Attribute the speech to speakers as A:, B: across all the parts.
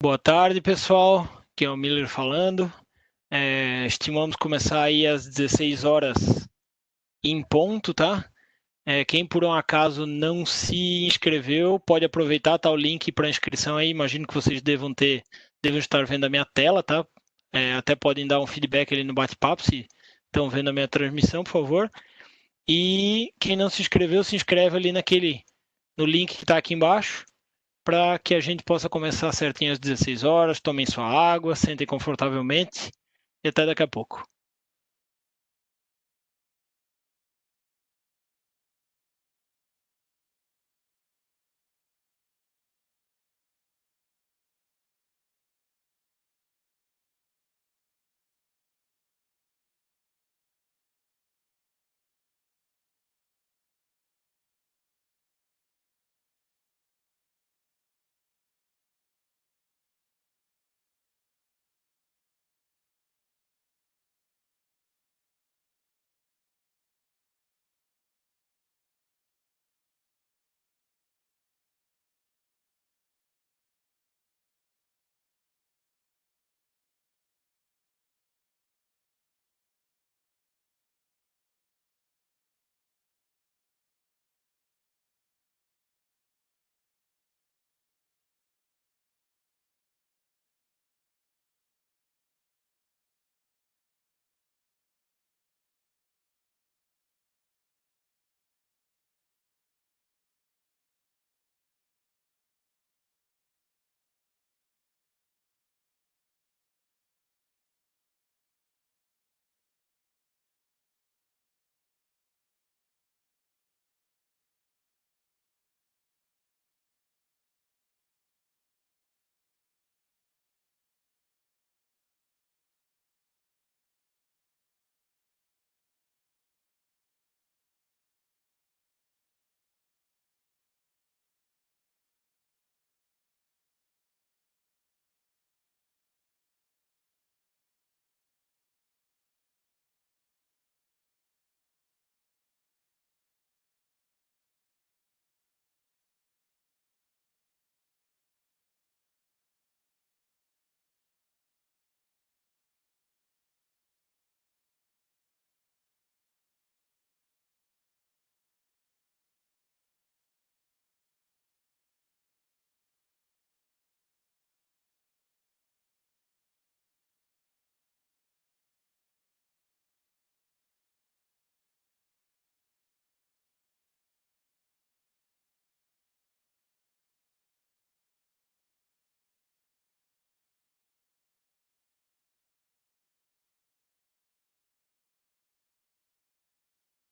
A: Boa tarde, pessoal. Aqui é o Miller falando. Estimamos começar aí às 16 horas em ponto, tá? Quem por um acaso não se inscreveu, pode aproveitar, tá o link para inscrição aí. Imagino que vocês devem estar vendo a minha tela, tá? Até podem dar um feedback ali no bate-papo se estão vendo a minha transmissão, por favor. E quem não se inscreveu, se inscreve ali no link que está aqui embaixo para que a gente possa começar certinho às 16 horas. Tomem sua água, sentem confortavelmente e até daqui a pouco.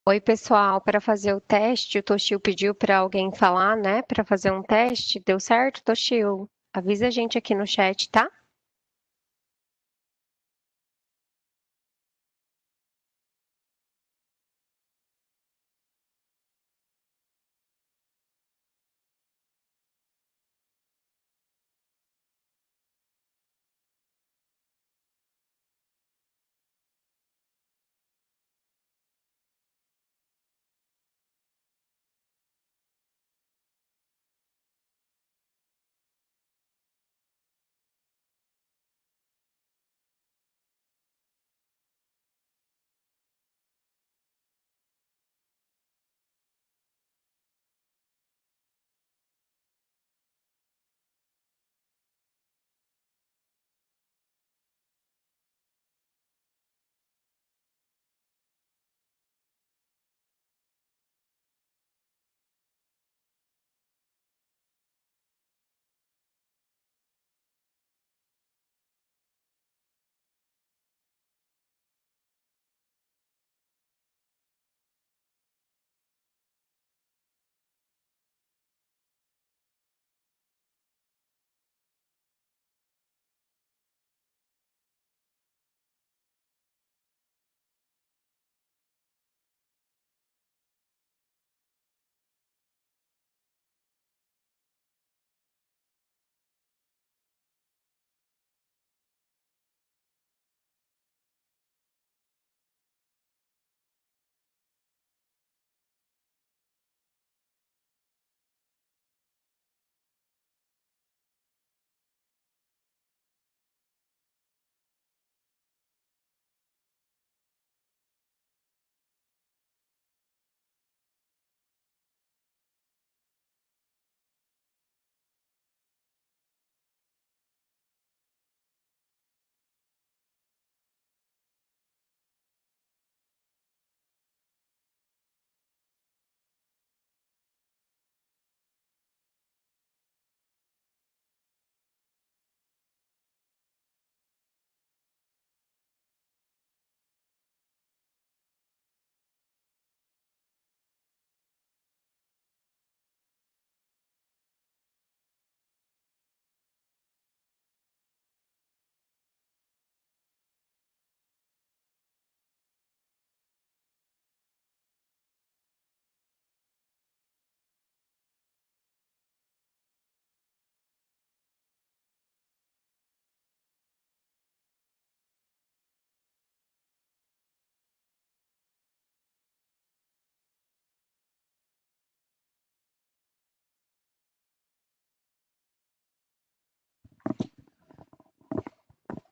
B: Oi, pessoal. Para fazer o teste, o Toshio pediu para alguém falar, né? Para fazer um teste. Deu certo, Toshio? Avisa a gente aqui no chat, tá?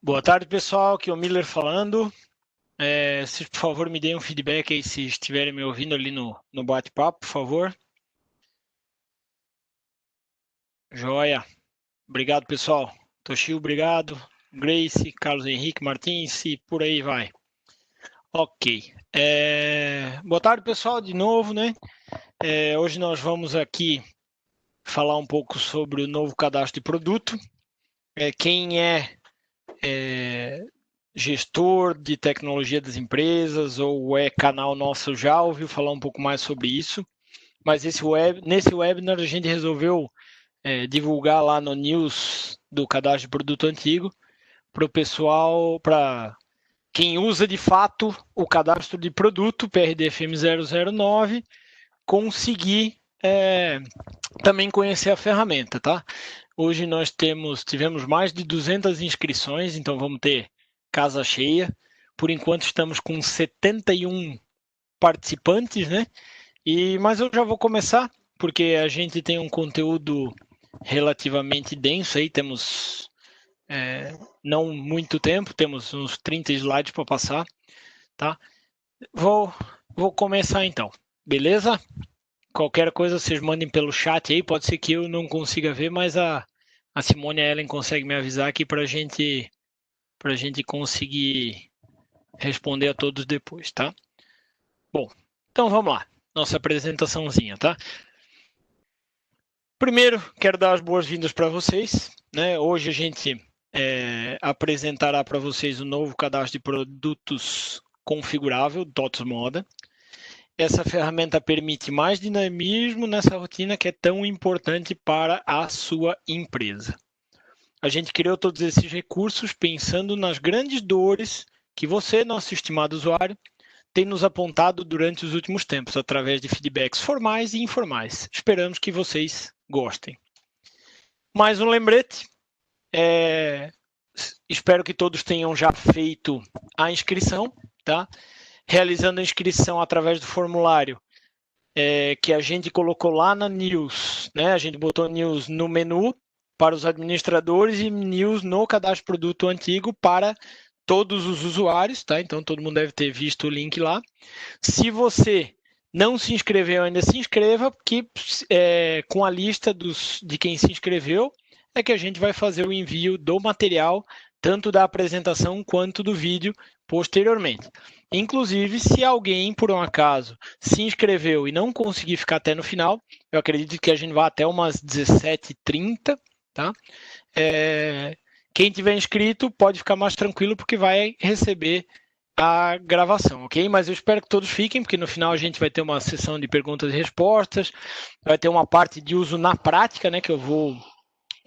A: Boa tarde, pessoal. Aqui é o Miller falando. Se por favor me deem um feedback aí se estiverem me ouvindo ali no bate-papo, por favor. Joia. Obrigado, pessoal. Toshio, obrigado. Grace, Carlos Henrique Martins e por aí vai. Ok. Boa tarde, pessoal, de novo, né? Hoje nós vamos aqui falar um pouco sobre o novo cadastro de produto. Quem é gestor de tecnologia das empresas ou é canal nosso já ouviu falar um pouco mais sobre isso. Mas nesse webinar a gente resolveu divulgar lá no news do cadastro de produto antigo para o pessoal, para quem usa de fato o cadastro de produto PRDFM 009, conseguir também conhecer a ferramenta, tá? Hoje nós tivemos mais de 200 inscrições, então vamos ter casa cheia. Por enquanto estamos com 71 participantes, né? Mas eu já vou começar, porque a gente tem um conteúdo relativamente denso aí, temos não muito tempo, temos uns 30 slides para passar, tá? Vou começar então, beleza? Qualquer coisa vocês mandem pelo chat aí, pode ser que eu não consiga ver, mas a Simone e a Ellen conseguem me avisar aqui para a gente conseguir responder a todos depois, tá? Bom, então vamos lá, nossa apresentaçãozinha, tá? Primeiro, quero dar as boas-vindas para vocês, né? Hoje a gente apresentará para vocês o novo cadastro de produtos configurável, TOTS Moda. Essa ferramenta permite mais dinamismo nessa rotina que é tão importante para a sua empresa. A gente criou todos esses recursos pensando nas grandes dores que você, nosso estimado usuário, tem nos apontado durante os últimos tempos, através de feedbacks formais e informais. Esperamos que vocês gostem. Mais um lembrete. Espero que todos tenham já feito a inscrição, tá? Realizando a inscrição através do formulário que a gente colocou lá na News, né? A gente botou News no menu para os administradores e News no cadastro de produto antigo para todos os usuários, tá? Então todo mundo deve ter visto o link lá. Se você não se inscreveu ainda, se inscreva, porque com a lista de quem se inscreveu é que a gente vai fazer o envio do material, tanto da apresentação quanto do vídeo posteriormente. Inclusive, se alguém, por um acaso, se inscreveu e não conseguir ficar até no final, eu acredito que a gente vai até umas 17h30, tá? Quem tiver inscrito pode ficar mais tranquilo porque vai receber a gravação, ok? Mas eu espero que todos fiquem, porque no final a gente vai ter uma sessão de perguntas e respostas, vai ter uma parte de uso na prática, né, que eu vou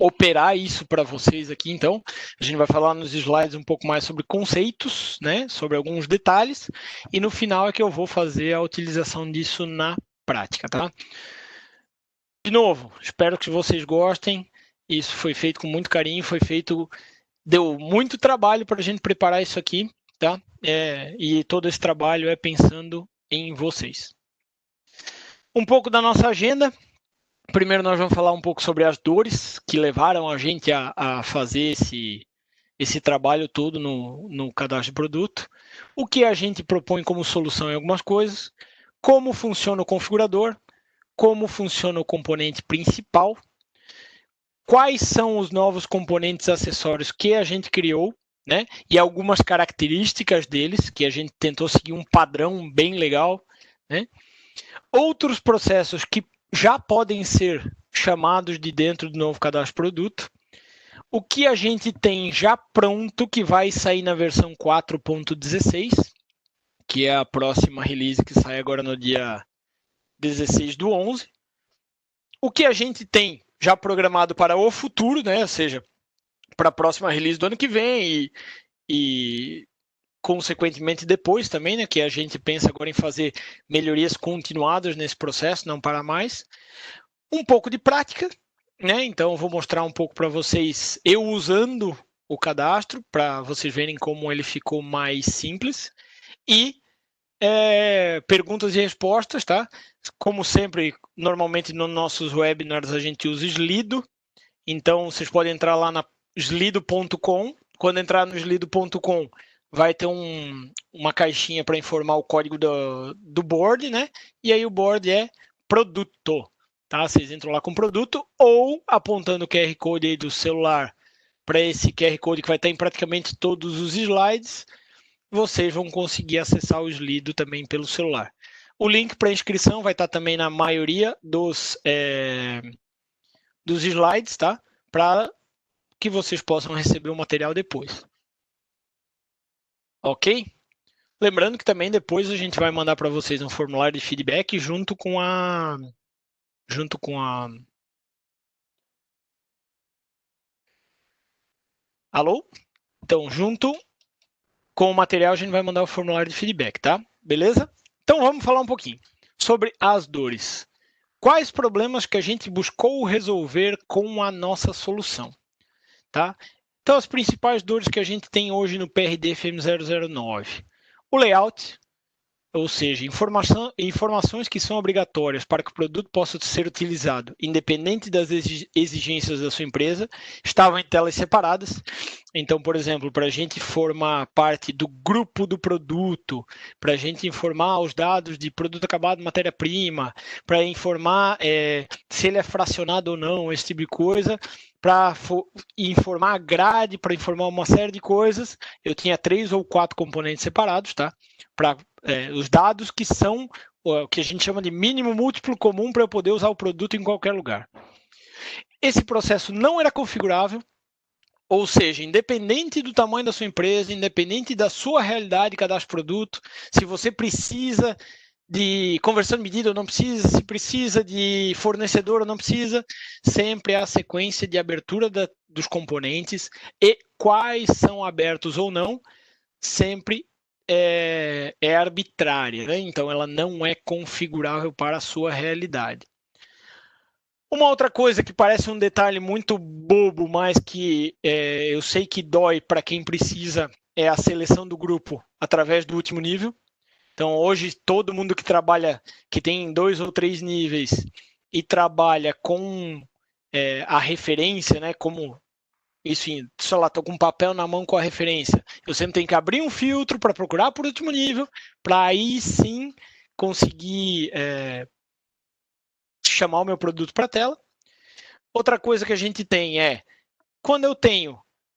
A: operar isso para vocês aqui, então. A gente vai falar nos slides um pouco mais sobre conceitos, né, sobre alguns detalhes, e no final é que eu vou fazer a utilização disso na prática, tá? De novo, espero que vocês gostem. Isso foi feito com muito carinho, deu muito trabalho para a gente preparar isso aqui, tá? E todo esse trabalho é pensando em vocês. Um pouco da nossa agenda. Primeiro nós vamos falar um pouco sobre as dores que levaram a gente a fazer esse trabalho todo no cadastro de produto, o que a gente propõe como solução em algumas coisas, como funciona o configurador, como funciona o componente principal, quais são os novos componentes acessórios que a gente criou, né? E algumas características deles, que a gente tentou seguir um padrão bem legal, né? Outros processos que já podem ser chamados de dentro do novo cadastro de produto. O que a gente tem já pronto, que vai sair na versão 4.16, que é a próxima release que sai agora no dia 16/11. O que a gente tem já programado para o futuro, né? Ou seja, para a próxima release do ano que vem e consequentemente depois também, né, que a gente pensa agora em fazer melhorias continuadas nesse processo, não parar mais. Um pouco de prática, né? Então eu vou mostrar um pouco para vocês eu usando o cadastro, para vocês verem como ele ficou mais simples. E perguntas e respostas, tá? Como sempre, normalmente nos nossos webinars a gente usa Slido, então vocês podem entrar lá na slido.com, Quando entrar no slido.com, vai ter uma caixinha para informar o código do board, né? E aí o board é produto, tá? Vocês entram lá com produto ou apontando o QR Code aí do celular para esse QR Code que vai estar em praticamente todos os slides, vocês vão conseguir acessar o Slido também pelo celular. O link para inscrição vai estar também na maioria dos slides, tá? Para que vocês possam receber o material depois. Ok? Lembrando que também depois a gente vai mandar para vocês um formulário de feedback junto com a Alô? Então, junto com o material, a gente vai mandar o formulário de feedback, tá? Beleza? Então, vamos falar um pouquinho sobre as dores. Quais problemas que a gente buscou resolver com a nossa solução, tá? Então, as principais dores que a gente tem hoje no PRD FM009. O layout, ou seja, informações que são obrigatórias para que o produto possa ser utilizado, independente das exigências da sua empresa, estavam em telas separadas. Então, por exemplo, para a gente formar parte do grupo do produto, para a gente informar os dados de produto acabado, matéria-prima, para informar se ele é fracionado ou não, esse tipo de coisa, para informar a grade, para informar uma série de coisas, eu tinha 3 ou 4 componentes separados, tá? Para os dados que são o que a gente chama de mínimo múltiplo comum para eu poder usar o produto em qualquer lugar. Esse processo não era configurável, ou seja, independente do tamanho da sua empresa, independente da sua realidade de cadastro produto, se você precisa de conversão de medida ou não precisa, se precisa de fornecedor ou não precisa, sempre a sequência de abertura dos componentes e quais são abertos ou não, sempre é arbitrária, né? Então ela não é configurável para a sua realidade. Uma outra coisa que parece um detalhe muito bobo, mas que eu sei que dói para quem precisa, é a seleção do grupo através do último nível. Então hoje todo mundo que trabalha, que tem 2 ou 3 níveis e trabalha com a referência, né? Como isso, sei lá, estou com um papel na mão com a referência. Eu sempre tenho que abrir um filtro para procurar por último nível, para aí sim conseguir chamar o meu produto para a tela. Outra coisa que a gente tem é, quando eu tenho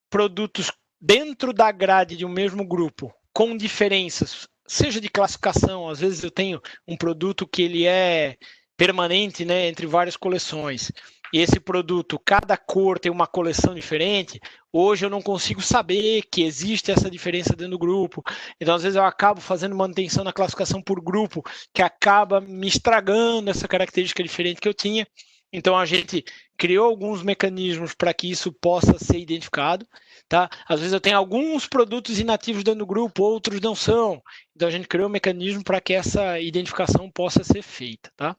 A: produtos dentro da grade de um mesmo grupo, com diferenças, seja de classificação, às vezes eu tenho um produto que ele é permanente, né, entre várias coleções, e esse produto, cada cor tem uma coleção diferente, hoje eu não consigo saber que existe essa diferença dentro do grupo. Então, às vezes, eu acabo fazendo manutenção na classificação por grupo, que acaba me estragando essa característica diferente que eu tinha. Então, a gente criou alguns mecanismos para que isso possa ser identificado. Tá? Às vezes, eu tenho alguns produtos inativos dentro do grupo, outros não são. Então, a gente criou um mecanismo para que essa identificação possa ser feita. Tá?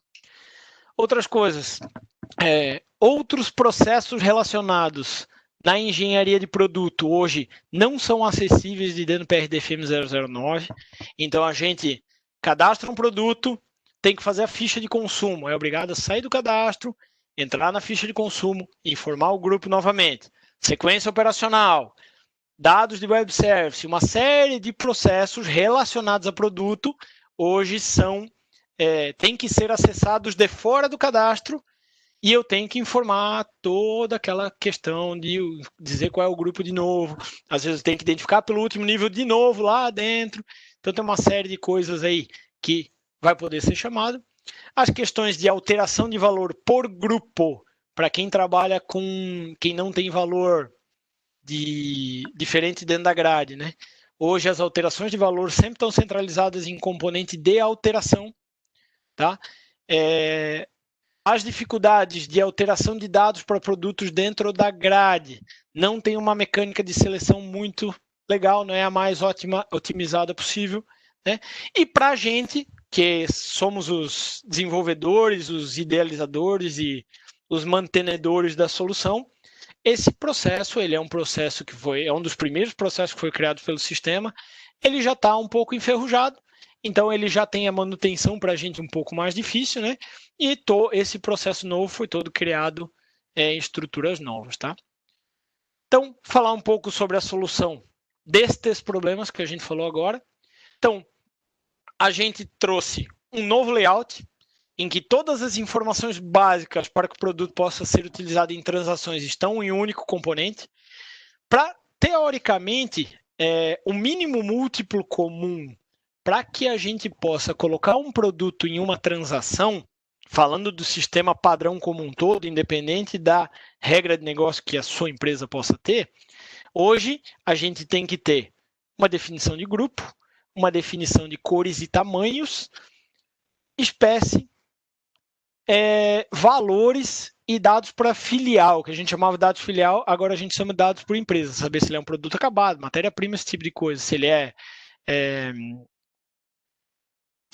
A: Outras coisas, outros processos relacionados na engenharia de produto hoje não são acessíveis de dentro do PRD-FM 009. Então, a gente cadastra um produto, tem que fazer a ficha de consumo, é obrigado a sair do cadastro, entrar na ficha de consumo, informar o grupo novamente. Sequência operacional, dados de web service, uma série de processos relacionados a produto hoje têm que ser acessados de fora do cadastro e eu tenho que informar toda aquela questão de dizer qual é o grupo de novo. Às vezes eu tenho que identificar pelo último nível de novo lá dentro. Então tem uma série de coisas aí que vai poder ser chamado. As questões de alteração de valor por grupo, para quem trabalha com quem não tem valor diferente dentro da grade, né? Hoje as alterações de valor sempre estão centralizadas em componente de alteração, tá? As dificuldades de alteração de dados para produtos dentro da grade não tem uma mecânica de seleção muito legal, não é a mais otimizada possível, né? E para a gente, que somos os desenvolvedores, os idealizadores e os mantenedores da solução, esse processo, ele é um processo que é um dos primeiros processos que foi criado pelo sistema, ele já está um pouco enferrujado, então ele já tem a manutenção para a gente um pouco mais difícil, né? E esse processo novo foi todo criado em estruturas novas, tá? Então, falar um pouco sobre a solução destes problemas que a gente falou agora. Então, a gente trouxe um novo layout em que todas as informações básicas para que o produto possa ser utilizado em transações estão em um único componente. Para, teoricamente, o mínimo múltiplo comum para que a gente possa colocar um produto em uma transação, falando do sistema padrão como um todo, independente da regra de negócio que a sua empresa possa ter, hoje a gente tem que ter uma definição de grupo, uma definição de cores e tamanhos, espécie, valores e dados para filial, que a gente chamava de dados filial, agora a gente chama de dados por empresa, saber se ele é um produto acabado, matéria-prima, esse tipo de coisa, se ele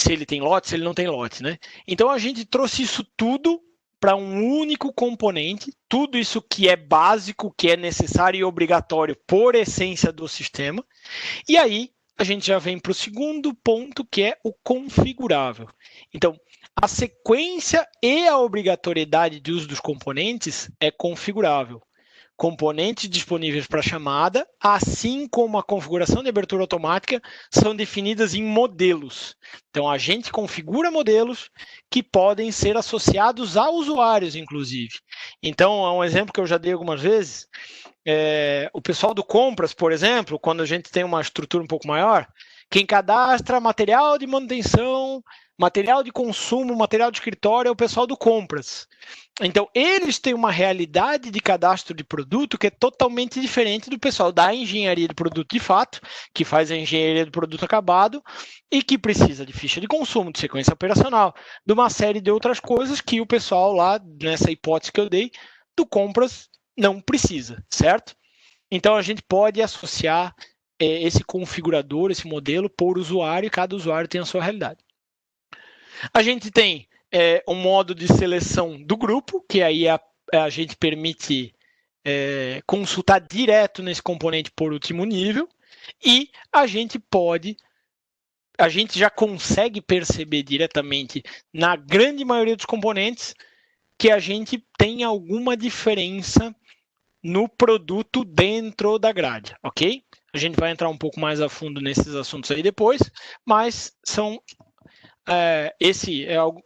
A: se ele tem lote, se ele não tem lote, né? Então a gente trouxe isso tudo para um único componente, tudo isso que é básico, que é necessário e obrigatório por essência do sistema, e aí a gente já vem para o segundo ponto, que é o configurável. Então, a sequência e a obrigatoriedade de uso dos componentes é configurável. Componentes disponíveis para chamada, assim como a configuração de abertura automática, são definidas em modelos. Então, a gente configura modelos que podem ser associados a usuários, inclusive. Então, é um exemplo que eu já dei algumas vezes. O pessoal do compras, por exemplo, quando a gente tem uma estrutura um pouco maior, quem cadastra material de manutenção, material de consumo, material de escritório é o pessoal do compras. Então, eles têm uma realidade de cadastro de produto que é totalmente diferente do pessoal da engenharia de produto de fato, que faz a engenharia do produto acabado e que precisa de ficha de consumo, de sequência operacional, de uma série de outras coisas que o pessoal lá, nessa hipótese que eu dei, do compras não precisa, certo? Então, a gente pode associar esse configurador, esse modelo, por usuário, e cada usuário tem a sua realidade. A gente tem um modo de seleção do grupo, que aí a gente permite consultar direto nesse componente por último nível, e a gente já consegue perceber diretamente, na grande maioria dos componentes, que a gente tem alguma diferença no produto dentro da grade, ok? A gente vai entrar um pouco mais a fundo nesses assuntos aí depois, mas são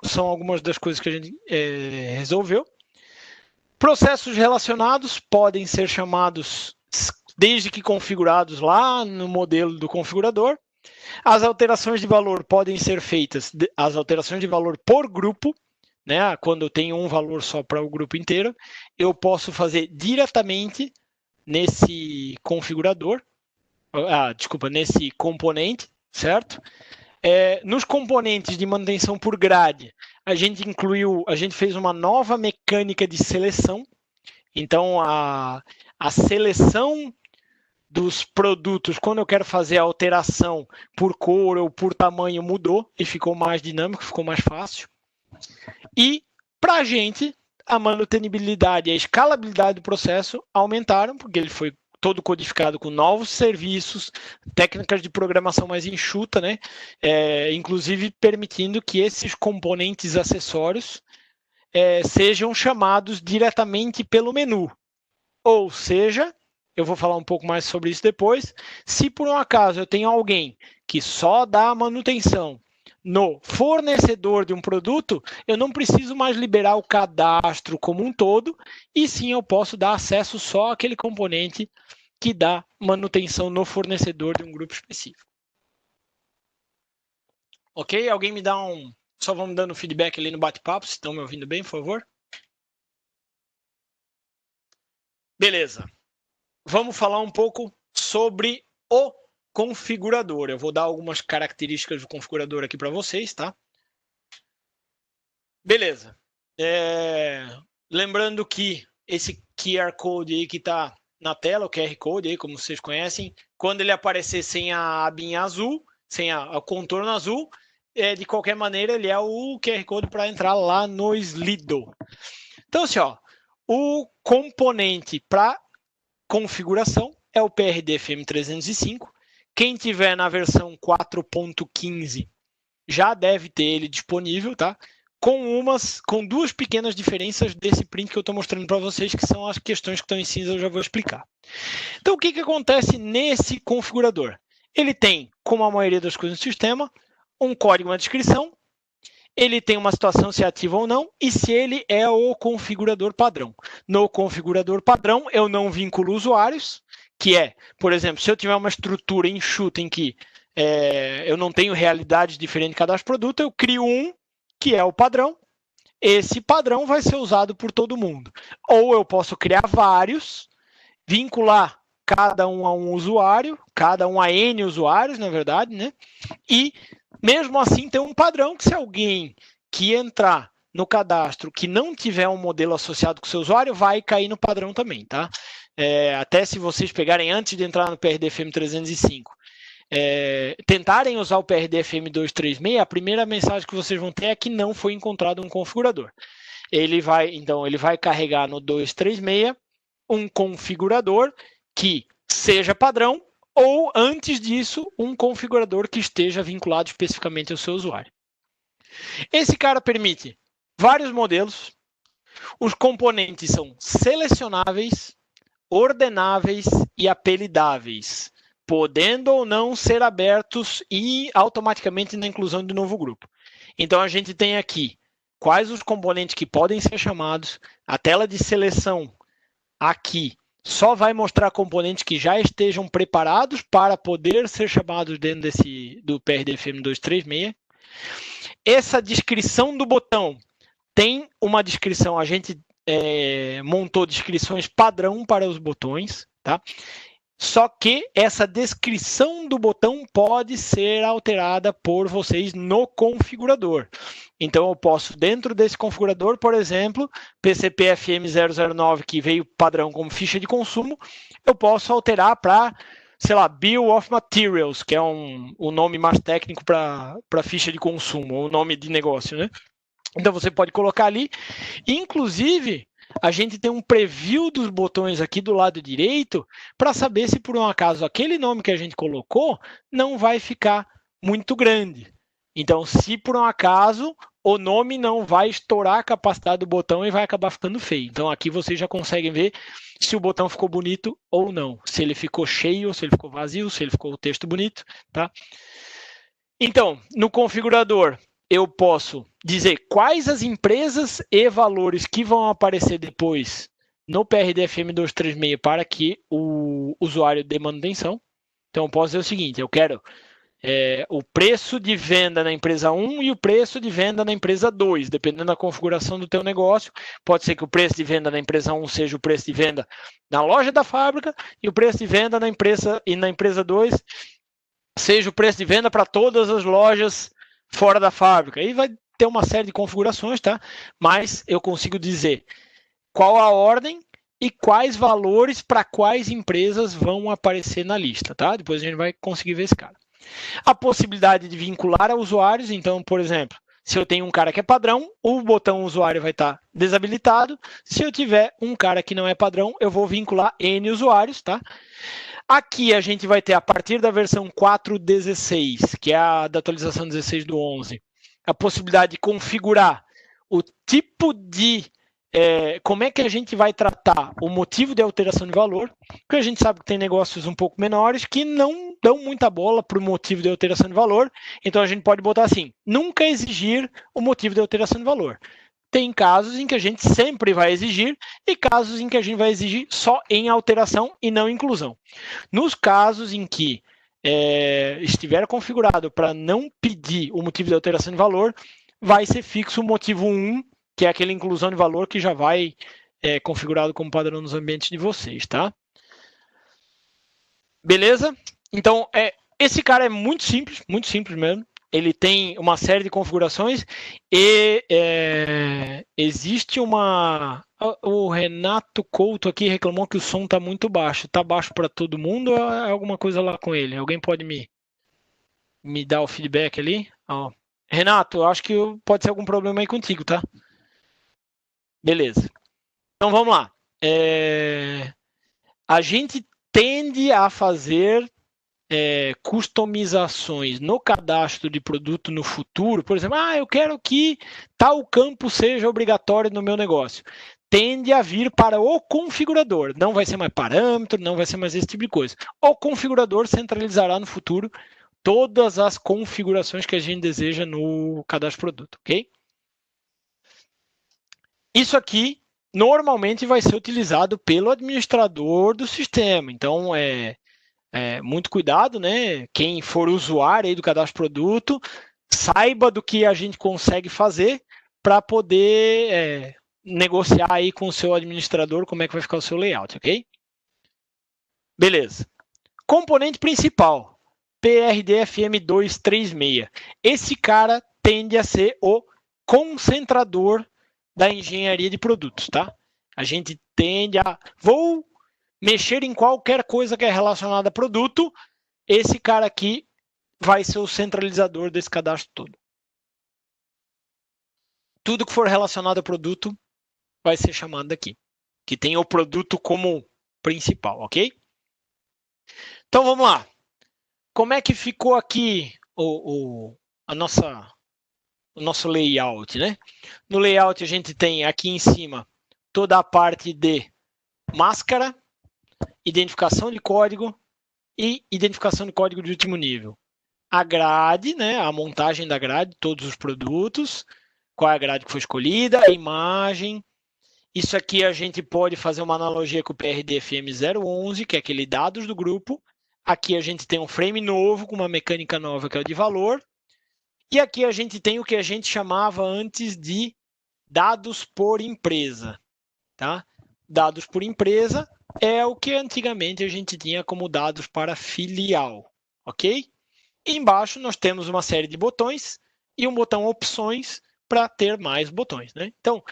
A: são algumas das coisas que a gente resolveu. Processos relacionados podem ser chamados desde que configurados lá no modelo do configurador. As alterações de valor podem ser feitas, as alterações de valor por grupo, né? Quando eu tenho um valor só para o grupo inteiro, eu posso fazer diretamente nesse configurador, nesse componente, certo? Nos componentes de manutenção por grade, a gente fez uma nova mecânica de seleção. Então, a seleção dos produtos, quando eu quero fazer a alteração por cor ou por tamanho, mudou e ficou mais dinâmico, ficou mais fácil. E, para a gente, a manutenibilidade e a escalabilidade do processo aumentaram, porque ele foi todo codificado com novos serviços, técnicas de programação mais enxuta, né? Inclusive permitindo que esses componentes acessórios sejam chamados diretamente pelo menu. Ou seja, eu vou falar um pouco mais sobre isso depois, se por um acaso eu tenho alguém que só dá manutenção no fornecedor de um produto, eu não preciso mais liberar o cadastro como um todo, e sim eu posso dar acesso só àquele componente que dá manutenção no fornecedor de um grupo específico. Ok? Alguém me dá só vamos dando feedback ali no bate-papo, se estão me ouvindo bem, por favor. Beleza. Vamos falar um pouco sobre o configurador. Eu vou dar algumas características do configurador aqui para vocês, tá? Beleza. Lembrando que esse QR Code aí que está na tela, o QR Code aí, como vocês conhecem, quando ele aparecer sem a abinha azul, sem o contorno azul, de qualquer maneira, ele é o QR Code para entrar lá no Slido. Então, assim, ó, o componente para configuração é o PRD-FM305. Quem tiver na versão 4.15 já deve ter ele disponível, tá? com duas pequenas diferenças desse print que eu estou mostrando para vocês, que são as questões que estão em cinza, eu já vou explicar. Então, o que acontece nesse configurador? Ele tem, como a maioria das coisas no sistema, um código, uma descrição, ele tem uma situação se é ativo ou não, e se ele é o configurador padrão. No configurador padrão, eu não vinculo usuários, que é, por exemplo, se eu tiver uma estrutura enxuta em que eu não tenho realidade diferente de cadastro produto, eu crio um, que é o padrão. Esse padrão vai ser usado por todo mundo. Ou eu posso criar vários, vincular cada um a um usuário, cada um a N usuários, na verdade, né? E, mesmo assim, ter um padrão que se alguém que entrar no cadastro que não tiver um modelo associado com o seu usuário, vai cair no padrão também, tá? Até se vocês pegarem antes de entrar no PRDFM 305, tentarem usar o PRDFM 236, a primeira mensagem que vocês vão ter é que não foi encontrado um configurador. Então, ele vai carregar no 236 um configurador que seja padrão ou, antes disso, um configurador que esteja vinculado especificamente ao seu usuário. Esse cara permite vários modelos. Os componentes são selecionáveis, ordenáveis e apelidáveis, podendo ou não ser abertos e automaticamente na inclusão de novo grupo. Então, a gente tem aqui quais os componentes que podem ser chamados. A tela de seleção aqui só vai mostrar componentes que já estejam preparados para poder ser chamados dentro do PRDFM 236. Essa descrição do botão tem uma descrição, a gente montou descrições padrão para os botões, tá? Só que essa descrição do botão pode ser alterada por vocês no configurador. Então, eu posso, dentro desse configurador, por exemplo, PCP-FM009, que veio padrão como ficha de consumo, eu posso alterar para, sei lá, Bill of Materials, que é o nome mais técnico para ficha de consumo, ou nome de negócio, né? Então, você pode colocar ali. Inclusive, a gente tem um preview dos botões aqui do lado direito para saber se, por um acaso, aquele nome que a gente colocou não vai ficar muito grande. Então, se por um acaso o nome não vai estourar a capacidade do botão e vai acabar ficando feio. Então, aqui vocês já conseguem ver se o botão ficou bonito ou não. Se ele ficou cheio, se ele ficou vazio, se ele ficou o texto bonito, tá? Então, no configurador, eu posso dizer quais as empresas e valores que vão aparecer depois no PRDFM 236 para que o usuário dê manutenção. Então, eu posso dizer o seguinte, eu quero o preço de venda na empresa 1 e o preço de venda na empresa 2, dependendo da configuração do teu negócio. Pode ser que o preço de venda na empresa 1 seja o preço de venda na loja da fábrica e o preço de venda na empresa 2 seja o preço de venda para todas as lojas fora da fábrica. Aí vai ter uma série de configurações, tá? Mas eu consigo dizer qual a ordem e quais valores para quais empresas vão aparecer na lista, tá? Depois a gente vai conseguir ver esse cara. A possibilidade de vincular a usuários, então, por exemplo, se eu tenho um cara que é padrão, o botão usuário vai estar desabilitado. Se eu tiver um cara que não é padrão, eu vou vincular N usuários, tá? Aqui a gente vai ter, a partir da versão 4.16, que é a da atualização 16 do 11, a possibilidade de configurar o tipo de... como é que a gente vai tratar o motivo de alteração de valor, porque a gente sabe que tem negócios um pouco menores que não dão muita bola para o motivo de alteração de valor, então a gente pode botar assim, nunca exigir o motivo de alteração de valor. Tem casos em que a gente sempre vai exigir e casos em que a gente vai exigir só em alteração e não inclusão. Nos casos em que estiver configurado para não pedir o motivo de alteração de valor, vai ser fixo o motivo 1, que é aquela inclusão de valor que já vai configurado como padrão nos ambientes de vocês, tá? Beleza? Então, esse cara é muito simples mesmo. Ele tem uma série de configurações e existe uma... O Renato Couto aqui reclamou que o som está muito baixo. Está baixo para todo mundo ou é alguma coisa lá com ele? Alguém pode me dar o feedback ali? Ó. Renato, eu acho que pode ser algum problema aí contigo, tá? Beleza. Então, vamos lá. A gente tende a fazer customizações no cadastro de produto no futuro, por exemplo, eu quero que tal campo seja obrigatório no meu negócio, tende a vir para o configurador. Não vai ser mais parâmetro, não vai ser mais esse tipo de coisa. O configurador centralizará no futuro todas as configurações que a gente deseja no cadastro produto, ok? Isso aqui normalmente vai ser utilizado pelo administrador do sistema. Então, muito cuidado, né? Quem for usuário aí do cadastro produto, saiba do que a gente consegue fazer para poder negociar aí com o seu administrador como é que vai ficar o seu layout, ok? Beleza. Componente principal, PRDFM236. Esse cara tende a ser o concentrador da engenharia de produtos, tá? A gente tende a... Vou mexer em qualquer coisa que é relacionada a produto, esse cara aqui vai ser o centralizador desse cadastro todo. Tudo que for relacionado a produto vai ser chamado daqui, que tem o produto como principal, ok? Então vamos lá. Como é que ficou aqui o nosso layout, né? No layout a gente tem aqui em cima toda a parte de máscara, identificação de código e identificação de código de último nível. A grade, né? A montagem da grade, todos os produtos, qual é a grade que foi escolhida, a imagem. Isso aqui a gente pode fazer uma analogia com o PRDFM011, que é aquele dados do grupo. Aqui a gente tem um frame novo, com uma mecânica nova, que é o de valor. E aqui a gente tem o que a gente chamava antes de dados por empresa. Tá? Dados por empresa é o que antigamente a gente tinha como dados para filial. Ok? E embaixo nós temos uma série de botões e um botão opções para ter mais botões. Né? Então,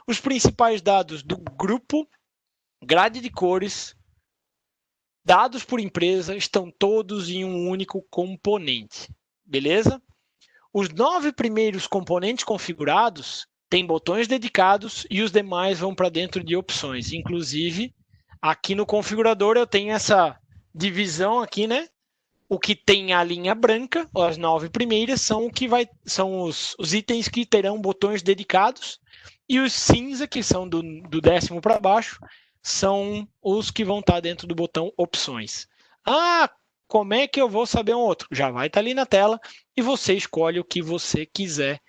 A: os principais dados do grupo, grade de cores, dados por empresa, estão todos em um único componente. Beleza? Os 9 primeiros componentes configurados têm botões dedicados e os demais vão para dentro de opções. Inclusive, aqui no configurador eu tenho essa divisão aqui, né? O que tem a linha branca, as 9 primeiras, são os itens que terão botões dedicados, e os cinza, que são do 10º para baixo, são os que vão estar dentro do botão opções. Como é que eu vou saber um outro? Já vai estar ali na tela e você escolhe o que você quiser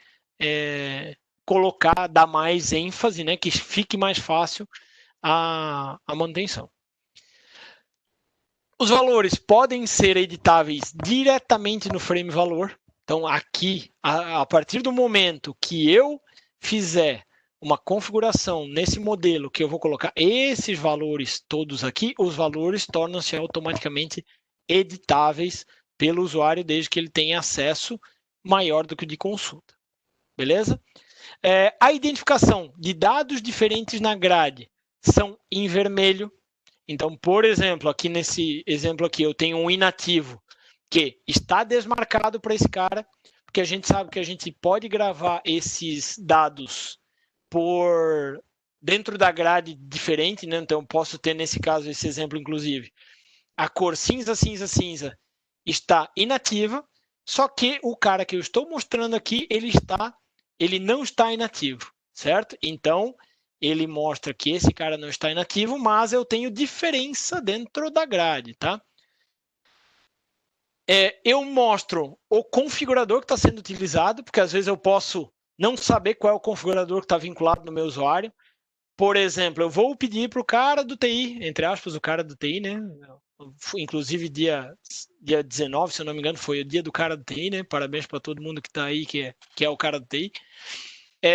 A: colocar, dar mais ênfase, né, que fique mais fácil a manutenção. Os valores podem ser editáveis diretamente no frame valor. Então, aqui, a partir do momento que eu fizer uma configuração nesse modelo, que eu vou colocar esses valores todos aqui, os valores tornam-se automaticamente editáveis pelo usuário, desde que ele tenha acesso maior do que o de consulta. Beleza? A identificação de dados diferentes na grade são em vermelho. Então, por exemplo, aqui nesse exemplo aqui, eu tenho um inativo que está desmarcado para esse cara, porque a gente sabe que a gente pode gravar esses dados por dentro da grade diferente, né? Então, eu posso ter, nesse caso, esse exemplo, inclusive, a cor cinza, cinza, cinza está inativa, só que o cara que eu estou mostrando aqui, ele não está inativo, certo? Então, ele mostra que esse cara não está inativo, mas eu tenho diferença dentro da grade, tá? Eu mostro o configurador que está sendo utilizado, porque às vezes eu posso não saber qual é o configurador que está vinculado no meu usuário. Por exemplo, eu vou pedir para o cara do TI, entre aspas, o cara do TI, né? Inclusive dia 19, se eu não me engano, foi o dia do cara do TI, né? Parabéns para todo mundo que está aí, que é o cara do TI.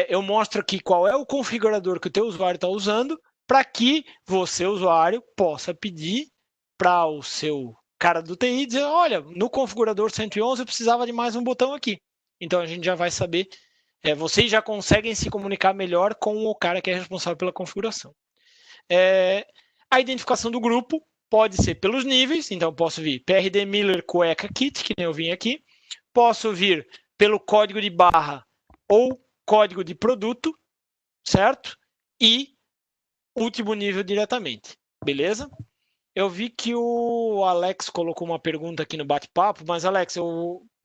A: Eu mostro aqui qual é o configurador que o teu usuário está usando, para que você, usuário, possa pedir para o seu cara do TI dizer, olha, no configurador 111 eu precisava de mais um botão aqui. Então a gente já vai saber, vocês já conseguem se comunicar melhor com o cara que é responsável pela configuração. A identificação do grupo pode ser pelos níveis, então eu posso vir PRD Miller Cueca Kit, que nem eu vim aqui, posso vir pelo código de barra ou código de produto, certo? E último nível diretamente, beleza? Eu vi que o Alex colocou uma pergunta aqui no bate-papo, mas Alex,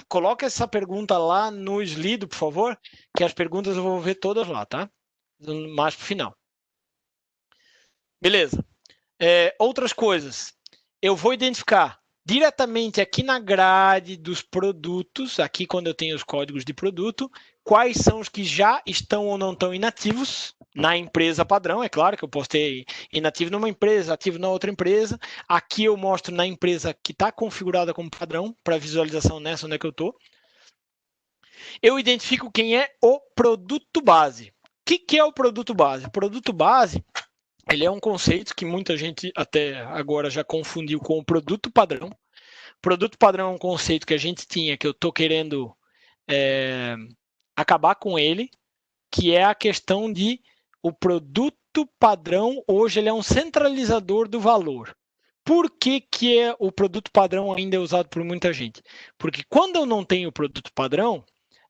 A: coloca essa pergunta lá no Slido, por favor, que as perguntas eu vou ver todas lá, tá? Mais pro final. Beleza. Outras coisas. Eu vou identificar diretamente aqui na grade dos produtos, aqui quando eu tenho os códigos de produto, quais são os que já estão ou não estão inativos na empresa padrão. É claro que eu posso ter inativo numa empresa, ativo na outra empresa. Aqui eu mostro na empresa que está configurada como padrão, para visualização nessa onde é que eu estou. Eu identifico quem é o produto base. O que é o produto base? O produto base, ele é um conceito que muita gente até agora já confundiu com o produto padrão. Produto padrão é um conceito que a gente tinha, que eu estou querendo acabar com ele, que é a questão de o produto padrão, hoje ele é um centralizador do valor. Por que o produto padrão ainda é usado por muita gente? Porque quando eu não tenho o produto padrão,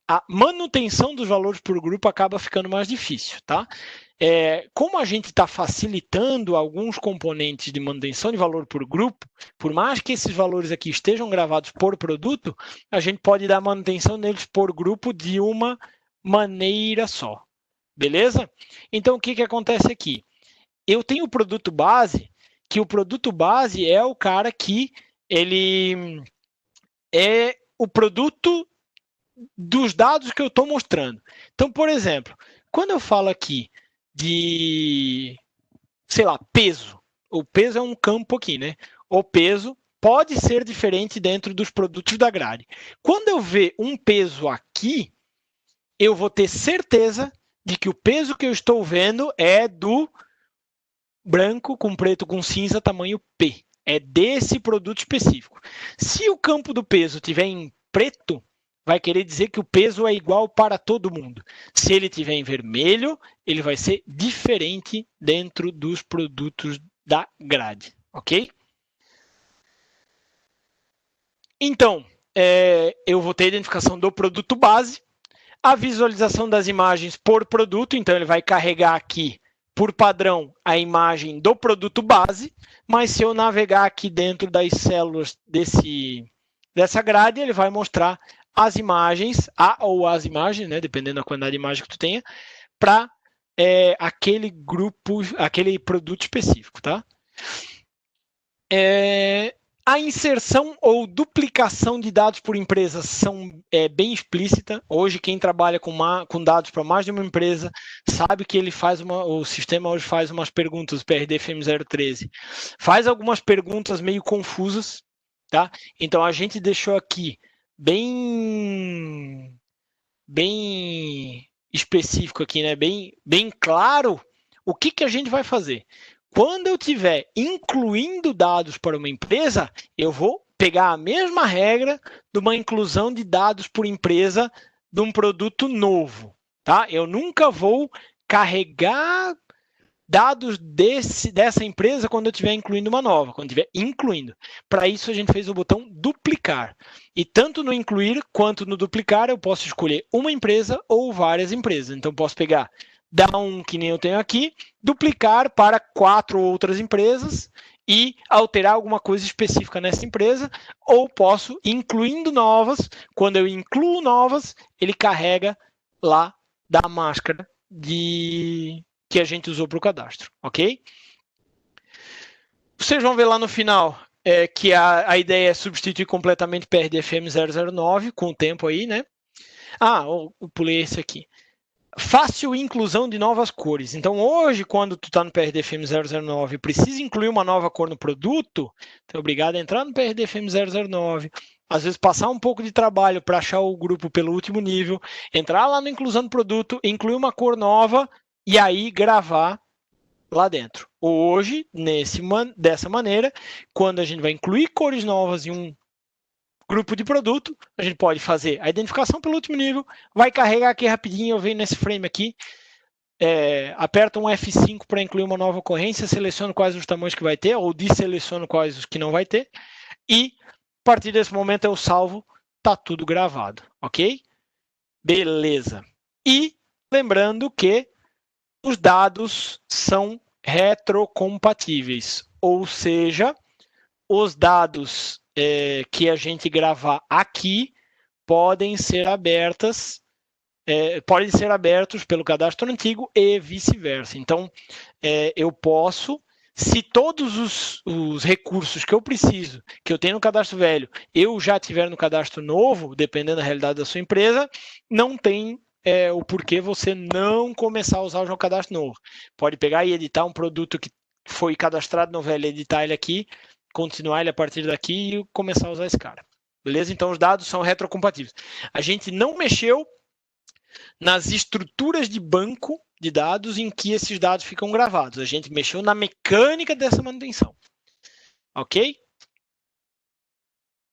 A: a manutenção dos valores por grupo acaba ficando mais difícil, tá? Como a gente está facilitando alguns componentes de manutenção de valor por grupo, por mais que esses valores aqui estejam gravados por produto, a gente pode dar manutenção neles por grupo de uma maneira só. Beleza? Então, o que acontece aqui? Eu tenho o produto base, que o produto base é o cara que ele é o produto dos dados que eu estou mostrando. Então, por exemplo, quando eu falo aqui de, sei lá, peso. O peso é um campo aqui, né? O peso pode ser diferente dentro dos produtos da grade. Quando eu ver um peso aqui, eu vou ter certeza de que o peso que eu estou vendo é do branco com preto com cinza tamanho P. É desse produto específico. Se o campo do peso tiver em preto, vai querer dizer que o peso é igual para todo mundo. Se ele tiver em vermelho, ele vai ser diferente dentro dos produtos da grade, ok? Então, eu vou ter a identificação do produto base, a visualização das imagens por produto, então ele vai carregar aqui, por padrão, a imagem do produto base, mas se eu navegar aqui dentro das células dessa grade, ele vai mostrar as imagens, ou as imagens, né, dependendo da quantidade de imagem que tu tenha, para aquele grupo, aquele produto específico, tá? A inserção ou duplicação de dados por empresas são bem explícita. Hoje, quem trabalha com dados para mais de uma empresa sabe que ele faz o sistema hoje faz umas perguntas, o PRD-FM 013, faz algumas perguntas meio confusas, tá? Então, a gente deixou aqui bem específico aqui, né? Bem claro o que a gente vai fazer. Quando eu estiver incluindo dados para uma empresa, eu vou pegar a mesma regra de uma inclusão de dados por empresa de um produto novo, tá? Eu nunca vou carregar dados dessa empresa quando eu estiver incluindo uma nova, quando estiver incluindo. Para isso, a gente fez o botão duplicar. E tanto no incluir quanto no duplicar, eu posso escolher uma empresa ou várias empresas. Então, posso pegar, dar um que nem eu tenho aqui, duplicar para 4 outras empresas e alterar alguma coisa específica nessa empresa, ou posso, incluindo novas, quando eu incluo novas, ele carrega lá da máscara que a gente usou para o cadastro, ok? Vocês vão ver lá no final que a ideia é substituir completamente PRD-FM 009 com o tempo aí, né? Eu pulei esse aqui. Fácil inclusão de novas cores. Então, hoje, quando tu está no PRD-FM 009 e precisa incluir uma nova cor no produto, tu é obrigado a entrar no PRD-FM 009, às vezes passar um pouco de trabalho para achar o grupo pelo último nível, entrar lá no inclusão do produto, incluir uma cor nova e aí gravar lá dentro. Hoje, dessa maneira, quando a gente vai incluir cores novas em um grupo de produto, a gente pode fazer a identificação pelo último nível, vai carregar aqui rapidinho, eu venho nesse frame aqui, aperto um F5 para incluir uma nova ocorrência, seleciono quais os tamanhos que vai ter, ou desseleciono quais os que não vai ter, e a partir desse momento eu salvo, tá tudo gravado, ok? Beleza. E lembrando que os dados são retrocompatíveis, ou seja, os dados que a gente gravar aqui podem ser abertos pelo cadastro antigo e vice-versa. Então, eu posso, se todos os recursos que eu preciso, que eu tenho no cadastro velho, eu já tiver no cadastro novo, dependendo da realidade da sua empresa, não tem o porquê você não começar a usar o cadastro novo. Pode pegar e editar um produto que foi cadastrado no velho, editar ele aqui, continuar ele a partir daqui e começar a usar esse cara. Beleza? Então, os dados são retrocompatíveis. A gente não mexeu nas estruturas de banco de dados em que esses dados ficam gravados. A gente mexeu na mecânica dessa manutenção. Ok?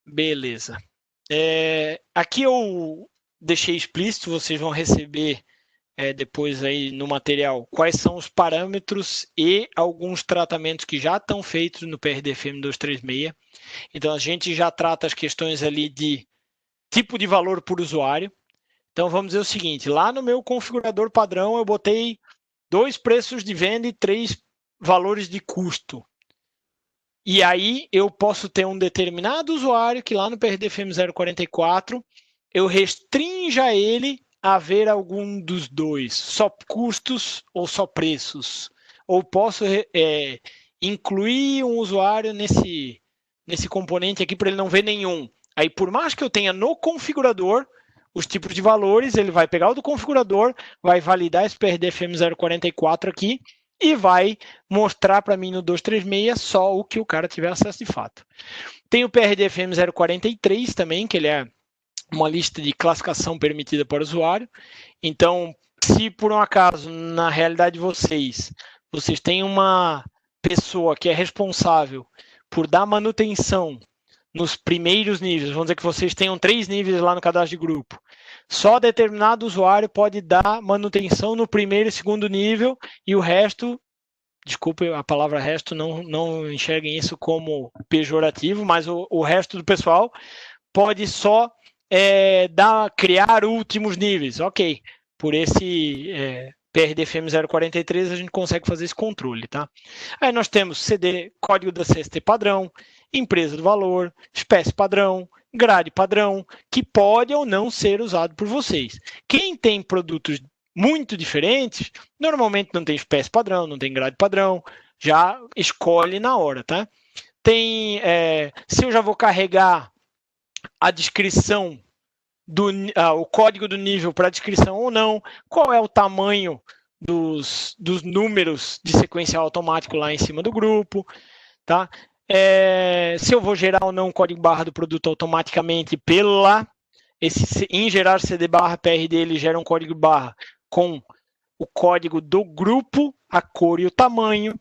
A: Beleza. Aqui eu deixei explícito, vocês vão receber depois aí no material quais são os parâmetros e alguns tratamentos que já estão feitos no PRDFM 236. Então, a gente já trata as questões ali de tipo de valor por usuário. Então, vamos dizer o seguinte, lá no meu configurador padrão, eu botei 2 preços de venda e 3 valores de custo. E aí, eu posso ter um determinado usuário que lá no PRDFM 044, eu restrinja ele a ver algum dos dois, só custos ou só preços. Ou posso incluir um usuário nesse componente aqui para ele não ver nenhum. Aí, por mais que eu tenha no configurador os tipos de valores, ele vai pegar o do configurador, vai validar esse PRDFM 044 aqui e vai mostrar para mim no 236 só o que o cara tiver acesso de fato. Tem o PRDFM 043 também, que ele é uma lista de classificação permitida para o usuário. Então, se por um acaso, na realidade de vocês têm uma pessoa que é responsável por dar manutenção nos primeiros níveis, vamos dizer que vocês tenham 3 níveis lá no cadastro de grupo, só determinado usuário pode dar manutenção no primeiro e segundo nível e o resto, desculpe a palavra resto, não enxerguem isso como pejorativo, mas o resto do pessoal pode só criar últimos níveis. Ok, por esse PRDFM 043 a gente consegue fazer esse controle, tá? Aí nós temos CD, código da CST padrão, empresa do valor, espécie padrão, grade padrão, que pode ou não ser usado por vocês. Quem tem produtos muito diferentes, normalmente não tem espécie padrão, não tem grade padrão, já escolhe na hora, tá? Tem, se eu já vou carregar a descrição, o código do nível para descrição ou não, qual é o tamanho dos números de sequencial automático lá em cima do grupo, tá? Se eu vou gerar ou não o código barra do produto automaticamente em gerar CD barra PRD, ele gera um código barra com o código do grupo, a cor e o tamanho,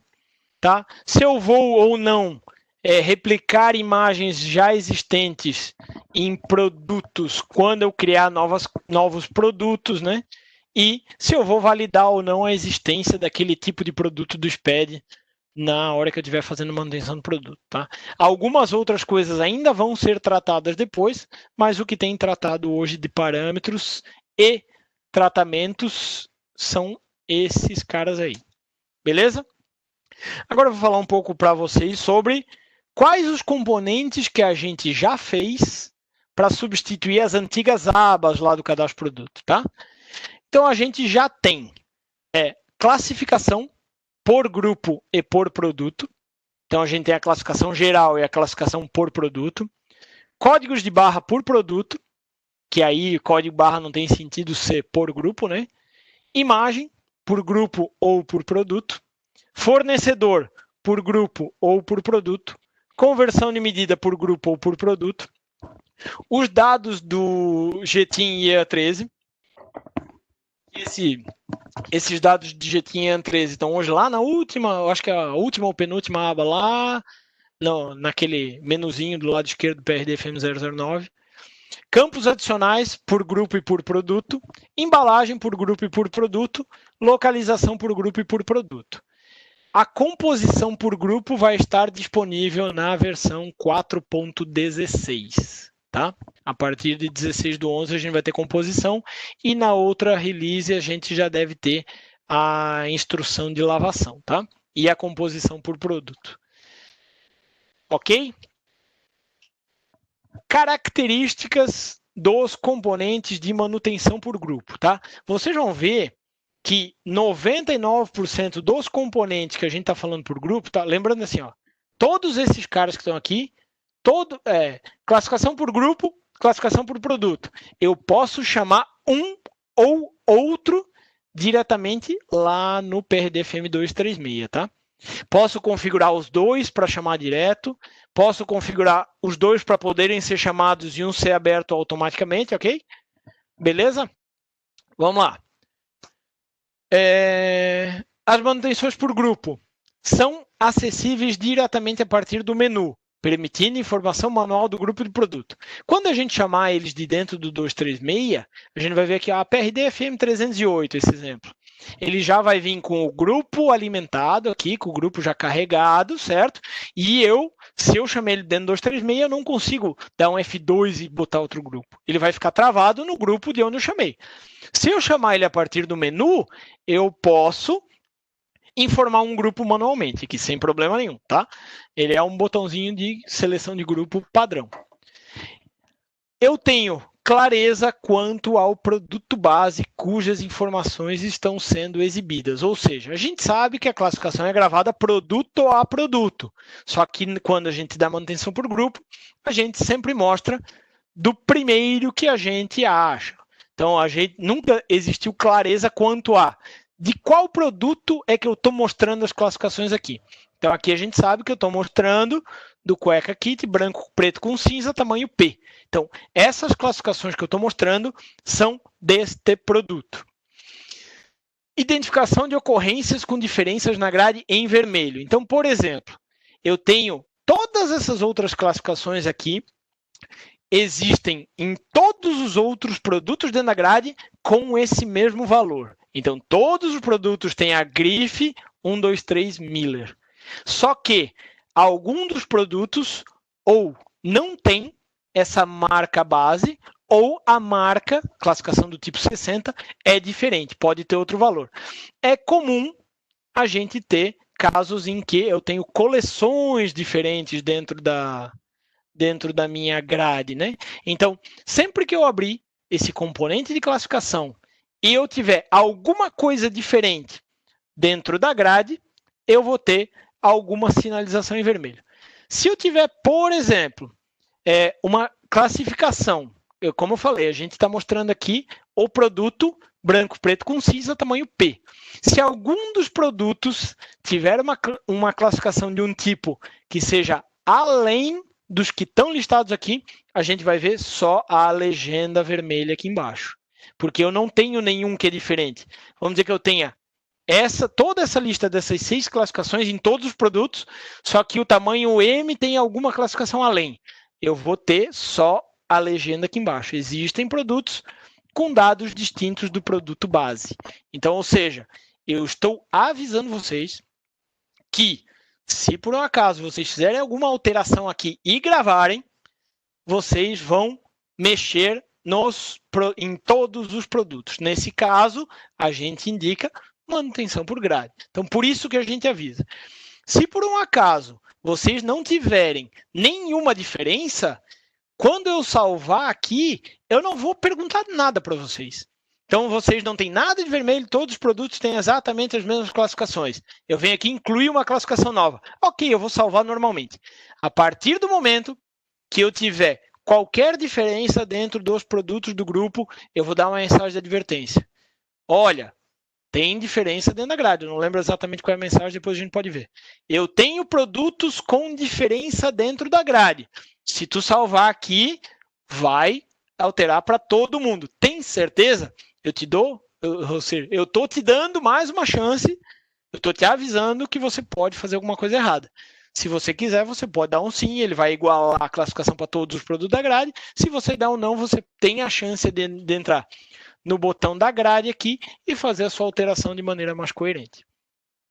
A: tá? Se eu vou ou não replicar imagens já existentes em produtos quando eu criar novos produtos, né? E se eu vou validar ou não a existência daquele tipo de produto do SPED na hora que eu estiver fazendo manutenção do produto, tá? Algumas outras coisas ainda vão ser tratadas depois, mas o que tem tratado hoje de parâmetros e tratamentos são esses caras aí. Beleza? Agora eu vou falar um pouco para vocês sobre quais os componentes que a gente já fez para substituir as antigas abas lá do cadastro produto, tá? Então a gente já tem classificação por grupo e por produto. Então a gente tem a classificação geral e a classificação por produto. Códigos de barra por produto, que aí código barra não tem sentido ser por grupo, né? Imagem por grupo ou por produto. Fornecedor por grupo ou por produto. Conversão de medida por grupo ou por produto. Os dados do GTIM e EA13. Esses dados de GTIM e EA13 estão hoje lá na última, acho que é a última ou penúltima aba lá, naquele menuzinho do lado esquerdo do PRDFM 009. Campos adicionais por grupo e por produto. Embalagem por grupo e por produto. Localização por grupo e por produto. A composição por grupo vai estar disponível na versão 4.16, tá? A partir de 16/11 a gente vai ter composição e na outra release a gente já deve ter a instrução de lavação, tá? E a composição por produto. ok? Características dos componentes de manutenção por grupo, tá? Vocês vão ver que 99% dos componentes que a gente está falando por grupo, tá? Lembrando assim, ó, todos esses caras que estão aqui, classificação por grupo, classificação por produto. Eu posso chamar um ou outro diretamente lá no PRDFM 236, tá? Posso configurar os dois para chamar direto, posso configurar os dois para poderem ser chamados e um ser aberto automaticamente, ok? Beleza? Vamos lá. As manutenções por grupo são acessíveis diretamente a partir do menu, permitindo informação manual do grupo de produto. Quando a gente chamar eles de dentro do 236, a gente vai ver aqui a PRDFM 308, esse exemplo. Ele já vai vir com o grupo alimentado aqui, com o grupo já carregado, certo? E se eu chamei ele dentro do 236, eu não consigo dar um F2 e botar outro grupo. Ele vai ficar travado no grupo de onde eu chamei. Se eu chamar ele a partir do menu, eu posso informar um grupo manualmente, aqui sem problema nenhum, tá? Ele é um botãozinho de seleção de grupo padrão. Eu tenho clareza quanto ao produto base cujas informações estão sendo exibidas. Ou seja, a gente sabe que a classificação é gravada produto a produto. Só que quando a gente dá manutenção por grupo, a gente sempre mostra do primeiro que a gente acha. Então, a gente nunca existiu clareza quanto a de qual produto é que eu estou mostrando as classificações aqui. Então, aqui a gente sabe que eu estou mostrando do cueca kit, branco, preto com cinza, tamanho P. Então, essas classificações que eu estou mostrando são deste produto. Identificação de ocorrências com diferenças na grade em vermelho. Então, por exemplo, eu tenho todas essas outras classificações aqui, existem em todos os outros produtos dentro da grade com esse mesmo valor. Então, todos os produtos têm a grife 123 Miller. Só que algum dos produtos ou não tem essa marca base ou a marca, classificação do tipo 60, é diferente, pode ter outro valor. É comum a gente ter casos em que eu tenho coleções diferentes dentro da minha grade, né? Então, sempre que eu abrir esse componente de classificação e eu tiver alguma coisa diferente dentro da grade, eu vou ter alguma sinalização em vermelho. Se eu tiver, por exemplo, uma classificação, como eu falei, a gente está mostrando aqui o produto branco, preto com cinza, tamanho P. Se algum dos produtos tiver uma classificação de um tipo que seja além dos que estão listados aqui, a gente vai ver só a legenda vermelha aqui embaixo. Porque eu não tenho nenhum que é diferente. Vamos dizer que eu tenha toda essa lista dessas 6 classificações em todos os produtos, só que o tamanho M tem alguma classificação além. Eu vou ter só a legenda aqui embaixo. Existem produtos com dados distintos do produto base. Então, ou seja, eu estou avisando vocês que, se por um acaso vocês fizerem alguma alteração aqui e gravarem, vocês vão mexer em todos os produtos. Nesse caso, a gente indica manutenção por grade. Então, por isso que a gente avisa. Se por um acaso vocês não tiverem nenhuma diferença, quando eu salvar aqui, eu não vou perguntar nada para vocês. Então, vocês não têm nada de vermelho, todos os produtos têm exatamente as mesmas classificações. Eu venho aqui incluir uma classificação nova. Ok, eu vou salvar normalmente. A partir do momento que eu tiver qualquer diferença dentro dos produtos do grupo, eu vou dar uma mensagem de advertência. Olha, tem diferença dentro da grade. Eu não lembro exatamente qual é a mensagem, depois a gente pode ver. Eu tenho produtos com diferença dentro da grade. Se tu salvar aqui, vai alterar para todo mundo. Tem certeza? Eu estou te dando mais uma chance, eu estou te avisando que você pode fazer alguma coisa errada. Se você quiser, você pode dar um sim, ele vai igualar a classificação para todos os produtos da grade. Se você der um não, você tem a chance de entrar no botão da grade aqui e fazer a sua alteração de maneira mais coerente.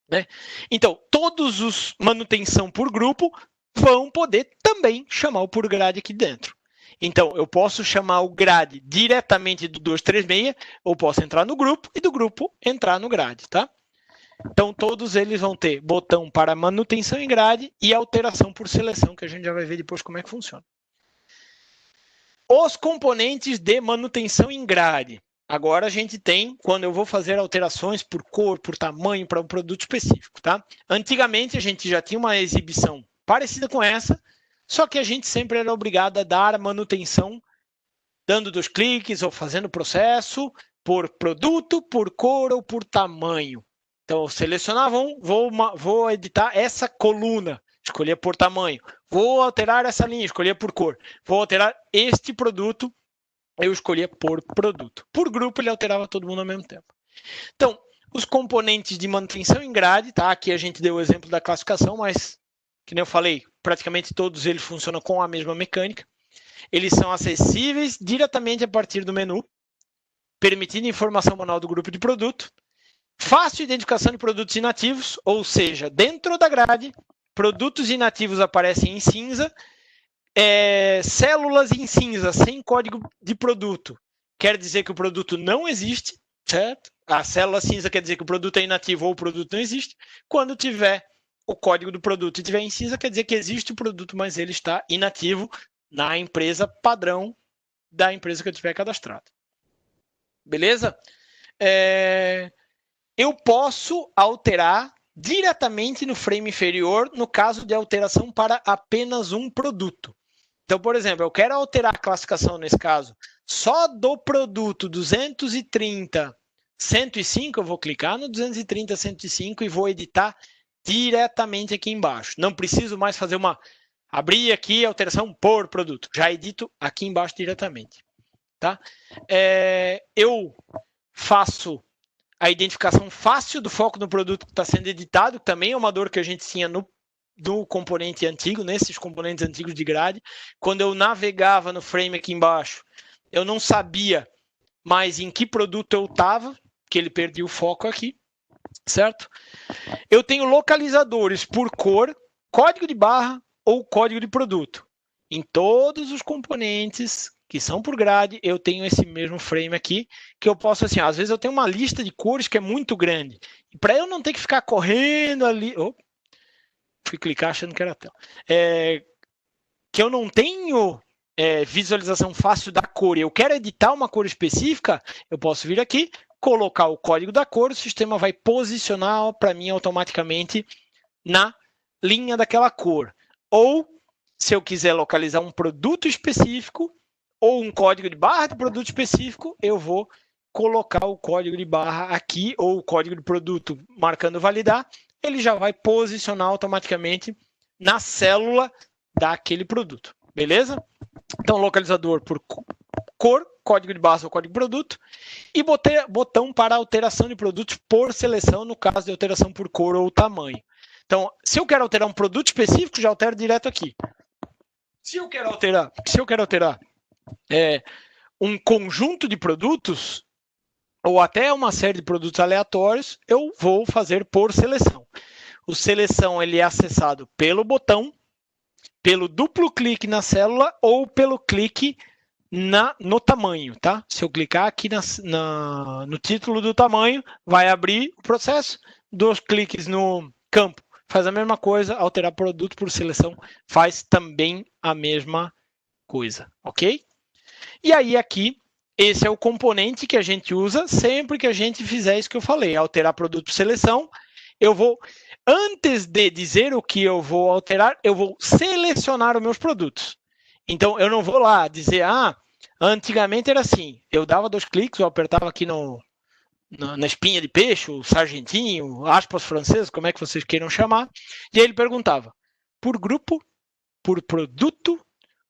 A: Né? Então, todos os manutenção por grupo vão poder também chamar o por grade aqui dentro. Então, eu posso chamar o grade diretamente do 236, ou posso entrar no grupo e do grupo entrar no grade, tá? Então, todos eles vão ter botão para manutenção em grade e alteração por seleção, que a gente já vai ver depois como é que funciona. Os componentes de manutenção em grade. Agora a gente tem, quando eu vou fazer alterações por cor, por tamanho, para um produto específico, tá? Antigamente a gente já tinha uma exibição parecida com essa, só que a gente sempre era obrigado a dar a manutenção dando 2 cliques ou fazendo o processo por produto, por cor ou por tamanho. Então, eu selecionava vou editar essa coluna, escolher por tamanho. Vou alterar essa linha, escolher por cor. Vou alterar este produto, eu escolhia por produto. Por grupo, ele alterava todo mundo ao mesmo tempo. Então, os componentes de manutenção em grade, tá? Aqui a gente deu o exemplo da classificação, mas, que nem eu falei, praticamente todos eles funcionam com a mesma mecânica. Eles são acessíveis diretamente a partir do menu, permitindo informação manual do grupo de produto, fácil identificação de produtos inativos, ou seja, dentro da grade, produtos inativos aparecem em cinza, células em cinza, sem código de produto, quer dizer que o produto não existe, certo? A célula cinza quer dizer que o produto é inativo ou o produto não existe. Quando tiver o código do produto e tiver em cinza, quer dizer que existe o produto, mas ele está inativo na empresa padrão da empresa que eu tiver cadastrado. Beleza? Eu posso alterar diretamente no frame inferior no caso de alteração para apenas um produto. Então, por exemplo, eu quero alterar a classificação nesse caso só do produto 230, 105, eu vou clicar no 230, 105 e vou editar diretamente aqui embaixo. Não preciso mais fazer abrir aqui alteração por produto. Já edito aqui embaixo diretamente. Tá? Eu faço a identificação fácil do foco no produto que está sendo editado, que também é uma dor que a gente tinha no componente antigo, nesses componentes antigos de grade. Quando eu navegava no frame aqui embaixo, eu não sabia mais em que produto eu estava, que ele perdia o foco aqui, certo? Eu tenho localizadores por cor, código de barra ou código de produto. Em todos os componentes que são por grade, eu tenho esse mesmo frame aqui, que eu posso, assim, às vezes eu tenho uma lista de cores que é muito grande. E para eu não ter que ficar correndo ali... fui clicar achando que era a tela. Que eu não tenho visualização fácil da cor, eu quero editar uma cor específica, eu posso vir aqui, colocar o código da cor, o sistema vai posicionar para mim automaticamente na linha daquela cor. Ou, se eu quiser localizar um produto específico, ou um código de barra de produto específico, eu vou colocar o código de barra aqui, ou o código de produto marcando validar, ele já vai posicionar automaticamente na célula daquele produto, beleza? Então, localizador por cor, código de barra ou código de produto, e botão para alteração de produtos por seleção, no caso de alteração por cor ou tamanho. Então, se eu quero alterar um produto específico, já altero direto aqui. Se eu quero alterar um conjunto de produtos, ou até uma série de produtos aleatórios, eu vou fazer por seleção. O seleção ele é acessado pelo botão, pelo duplo clique na célula ou pelo clique no tamanho, tá? Se eu clicar aqui no título do tamanho, vai abrir o processo. 2 cliques no campo, faz a mesma coisa. Alterar produto por seleção faz também a mesma coisa, ok? E aí aqui, esse é o componente que a gente usa sempre que a gente fizer isso que eu falei, alterar produto por seleção. Eu vou, antes de dizer o que eu vou alterar, eu vou selecionar os meus produtos. Então, eu não vou lá dizer, antigamente era assim, eu dava 2 cliques, eu apertava aqui na espinha de peixe, o sargentinho, aspas francesas, como é que vocês queiram chamar, e aí ele perguntava, por grupo, por produto,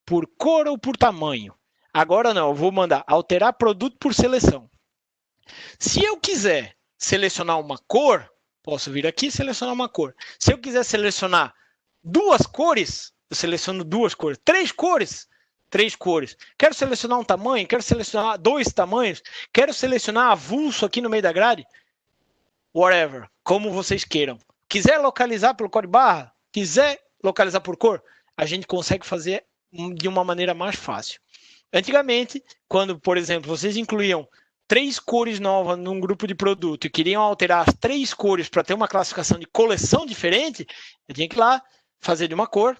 A: por cor ou por tamanho? Agora não, eu vou mandar alterar produto por seleção. Se eu quiser selecionar uma cor, posso vir aqui e selecionar uma cor. Se eu quiser selecionar 2 cores, eu seleciono 2 cores. 3 cores, 3 cores. Quero selecionar um tamanho, quero selecionar 2 tamanhos, quero selecionar avulso aqui no meio da grade. Whatever, como vocês queiram. Quiser localizar pelo código barra, quiser localizar por cor, a gente consegue fazer de uma maneira mais fácil. Antigamente, quando, por exemplo, vocês incluíam 3 cores novas num grupo de produto e queriam alterar as 3 cores para ter uma classificação de coleção diferente, eu tinha que ir lá, fazer de uma cor,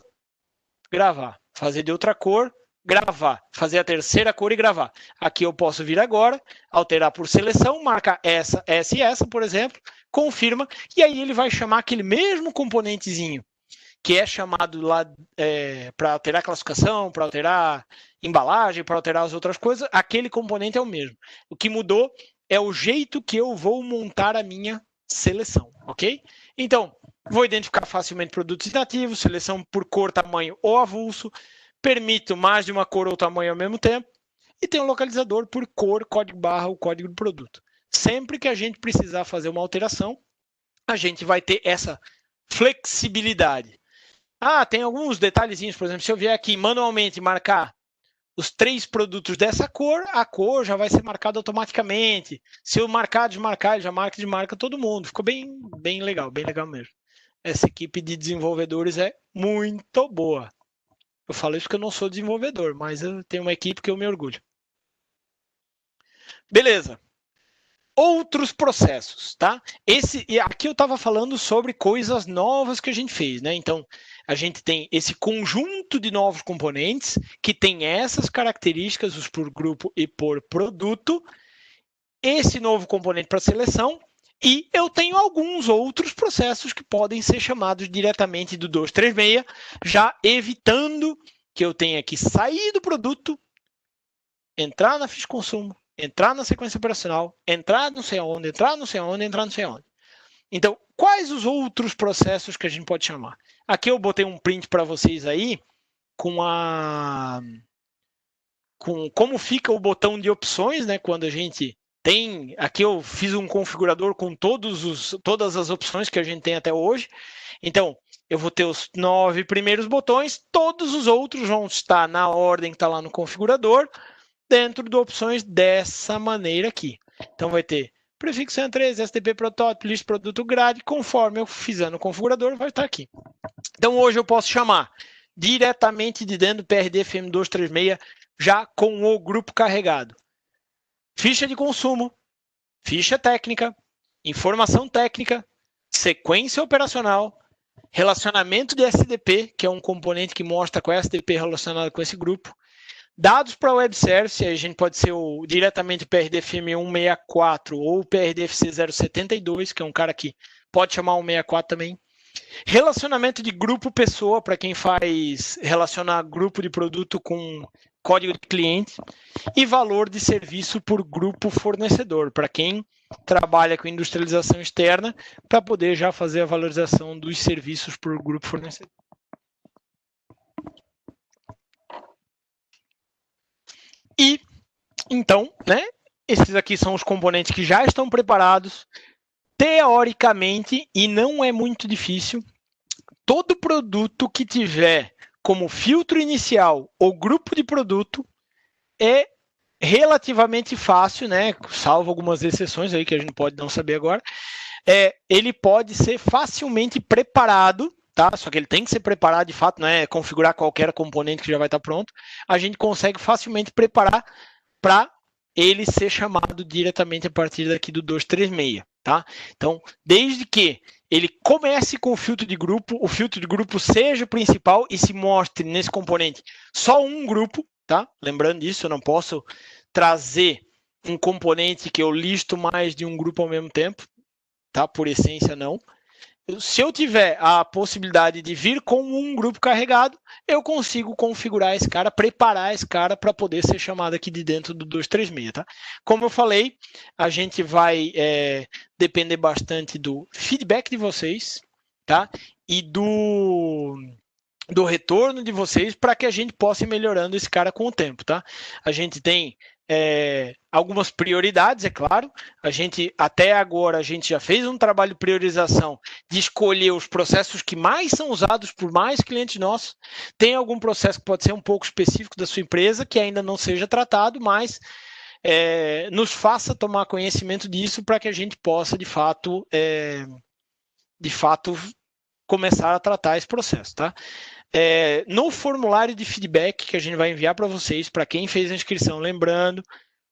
A: gravar. Fazer de outra cor, gravar. Fazer a terceira cor e gravar. Aqui eu posso vir agora, alterar por seleção, marcar essa e essa, por exemplo, confirma, e aí ele vai chamar aquele mesmo componentezinho que é chamado lá para alterar a classificação, para alterar embalagem, para alterar as outras coisas, aquele componente é o mesmo. O que mudou é o jeito que eu vou montar a minha seleção, ok? Então, vou identificar facilmente produtos inativos, seleção por cor, tamanho ou avulso, permito mais de uma cor ou tamanho ao mesmo tempo, e tem um localizador por cor, código barra ou código do produto. Sempre que a gente precisar fazer uma alteração, a gente vai ter essa flexibilidade. Tem alguns detalhezinhos, por exemplo, se eu vier aqui manualmente marcar os 3 produtos dessa cor, a cor já vai ser marcada automaticamente. Se eu marcar, desmarcar, ele já desmarca todo mundo. Ficou bem legal mesmo. Essa equipe de desenvolvedores é muito boa. Eu falo isso porque eu não sou desenvolvedor, mas eu tenho uma equipe que eu me orgulho. Beleza. Outros processos, tá? Aqui eu estava falando sobre coisas novas que a gente fez, né? Então, a gente tem esse conjunto de novos componentes que tem essas características, os por grupo e por produto, esse novo componente para seleção, e eu tenho alguns outros processos que podem ser chamados diretamente do 236, já evitando que eu tenha que sair do produto, entrar na ficha de consumo, entrar na sequência operacional, entrar não sei onde, entrar não sei onde, entrar não sei onde. Então, quais os outros processos que a gente pode chamar? Aqui eu botei um print para vocês aí com como fica o botão de opções, né? Quando a gente tem... Aqui eu fiz um configurador com todas as opções que a gente tem até hoje. Então, eu vou ter os 9 primeiros botões, todos os outros vão estar na ordem que está lá no configurador, dentro de opções dessa maneira aqui. Então, vai ter prefixo EN3, STP protótipo, list produto grade, conforme eu fizer no configurador, vai estar aqui. Então, hoje eu posso chamar diretamente de dentro do PRD FM236, já com o grupo carregado. Ficha de consumo, ficha técnica, informação técnica, sequência operacional, relacionamento de SDP, que é um componente que mostra qual é a SDP relacionada com esse grupo, dados para web service, a gente pode ser diretamente o PRDFM 164 ou o PRDFC 072, que é um cara que pode chamar 164 também. Relacionamento de grupo pessoa, para quem faz relacionar grupo de produto com código de cliente. E valor de serviço por grupo fornecedor, para quem trabalha com industrialização externa, para poder já fazer a valorização dos serviços por grupo fornecedor. E, então, né, esses aqui são os componentes que já estão preparados. Teoricamente, e não é muito difícil, todo produto que tiver como filtro inicial o grupo de produto é relativamente fácil, né, salvo algumas exceções aí que a gente pode não saber agora, ele pode ser facilmente preparado, tá? Só que ele tem que ser preparado de fato, não é configurar qualquer componente que já vai estar pronto. A gente consegue facilmente preparar para ele ser chamado diretamente a partir daqui do 236, tá? Então, desde que ele comece com o filtro de grupo seja o principal e se mostre nesse componente só um grupo, tá? Lembrando disso, eu não posso trazer um componente que eu listo mais de um grupo ao mesmo tempo, tá? Por essência, não. Se eu tiver a possibilidade de vir com um grupo carregado, eu consigo configurar esse cara, preparar esse cara para poder ser chamado aqui de dentro do 236, tá? Como eu falei, a gente vai depender bastante do feedback de vocês, tá? E do retorno de vocês para que a gente possa ir melhorando esse cara com o tempo, tá? A gente tem algumas prioridades, é claro. Até agora, a gente já fez um trabalho de priorização de escolher os processos que mais são usados por mais clientes nossos. Tem algum processo que pode ser um pouco específico da sua empresa, que ainda não seja tratado, mas nos faça tomar conhecimento disso para que a gente possa, de fato, começar a tratar esse processo, tá? No formulário de feedback que a gente vai enviar para vocês, para quem fez a inscrição, lembrando,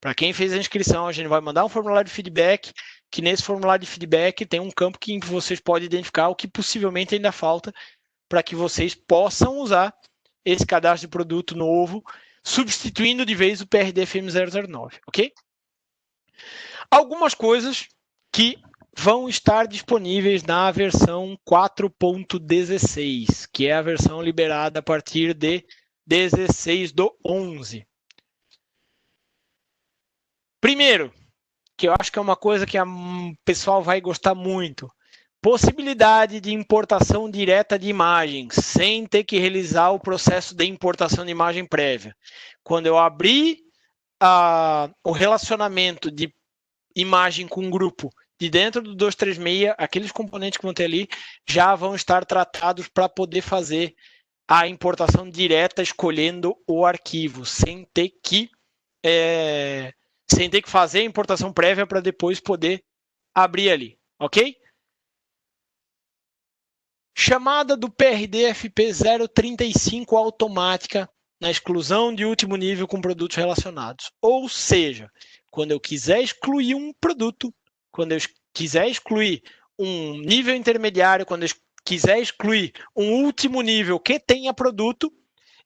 A: Para quem fez a inscrição, a gente vai mandar um formulário de feedback, que nesse formulário de feedback tem um campo que vocês podem identificar o que possivelmente ainda falta para que vocês possam usar esse cadastro de produto novo, substituindo de vez o PRD-FM009, ok? Algumas coisas que vão estar disponíveis na versão 4.16, que é a versão liberada a partir de 16/11. Primeiro, que eu acho que é uma coisa que o pessoal vai gostar muito, possibilidade de importação direta de imagens, sem ter que realizar o processo de importação de imagem prévia. Quando eu abrir o relacionamento de imagem com grupo de dentro do 236, aqueles componentes que vão ter ali já vão estar tratados para poder fazer a importação direta escolhendo o arquivo, sem ter que fazer a importação prévia para depois poder abrir ali, ok? Chamada do PRD-FP035 automática na exclusão de último nível com produtos relacionados. Ou seja, quando eu quiser excluir um produto, quando eu quiser excluir um nível intermediário, quando eu quiser excluir um último nível que tenha produto,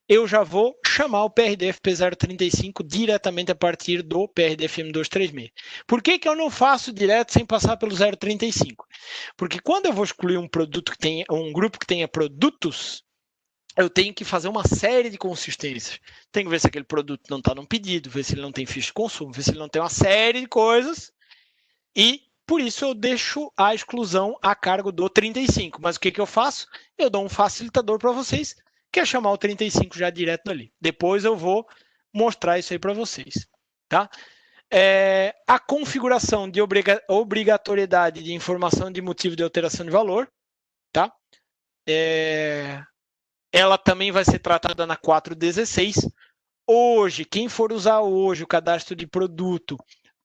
A: eu já vou chamar o PRD-FP035 diretamente a partir do PRD-FM236. Por que eu não faço direto sem passar pelo 035? Porque quando eu vou excluir um produto que tenha, um grupo que tenha produtos, eu tenho que fazer uma série de consistências. Tenho que ver se aquele produto não está num pedido, ver se ele não tem ficha de consumo, ver se ele não tem uma série de coisas. E por isso eu deixo a exclusão a cargo do 35. Mas o que eu faço? Eu dou um facilitador para vocês, que é chamar o 35 já direto dali. Depois eu vou mostrar isso aí para vocês. Tá? A configuração de obrigatoriedade de informação de motivo de alteração de valor. Tá? Ela também vai ser tratada na 4.16. Hoje, quem for usar hoje o cadastro de produto,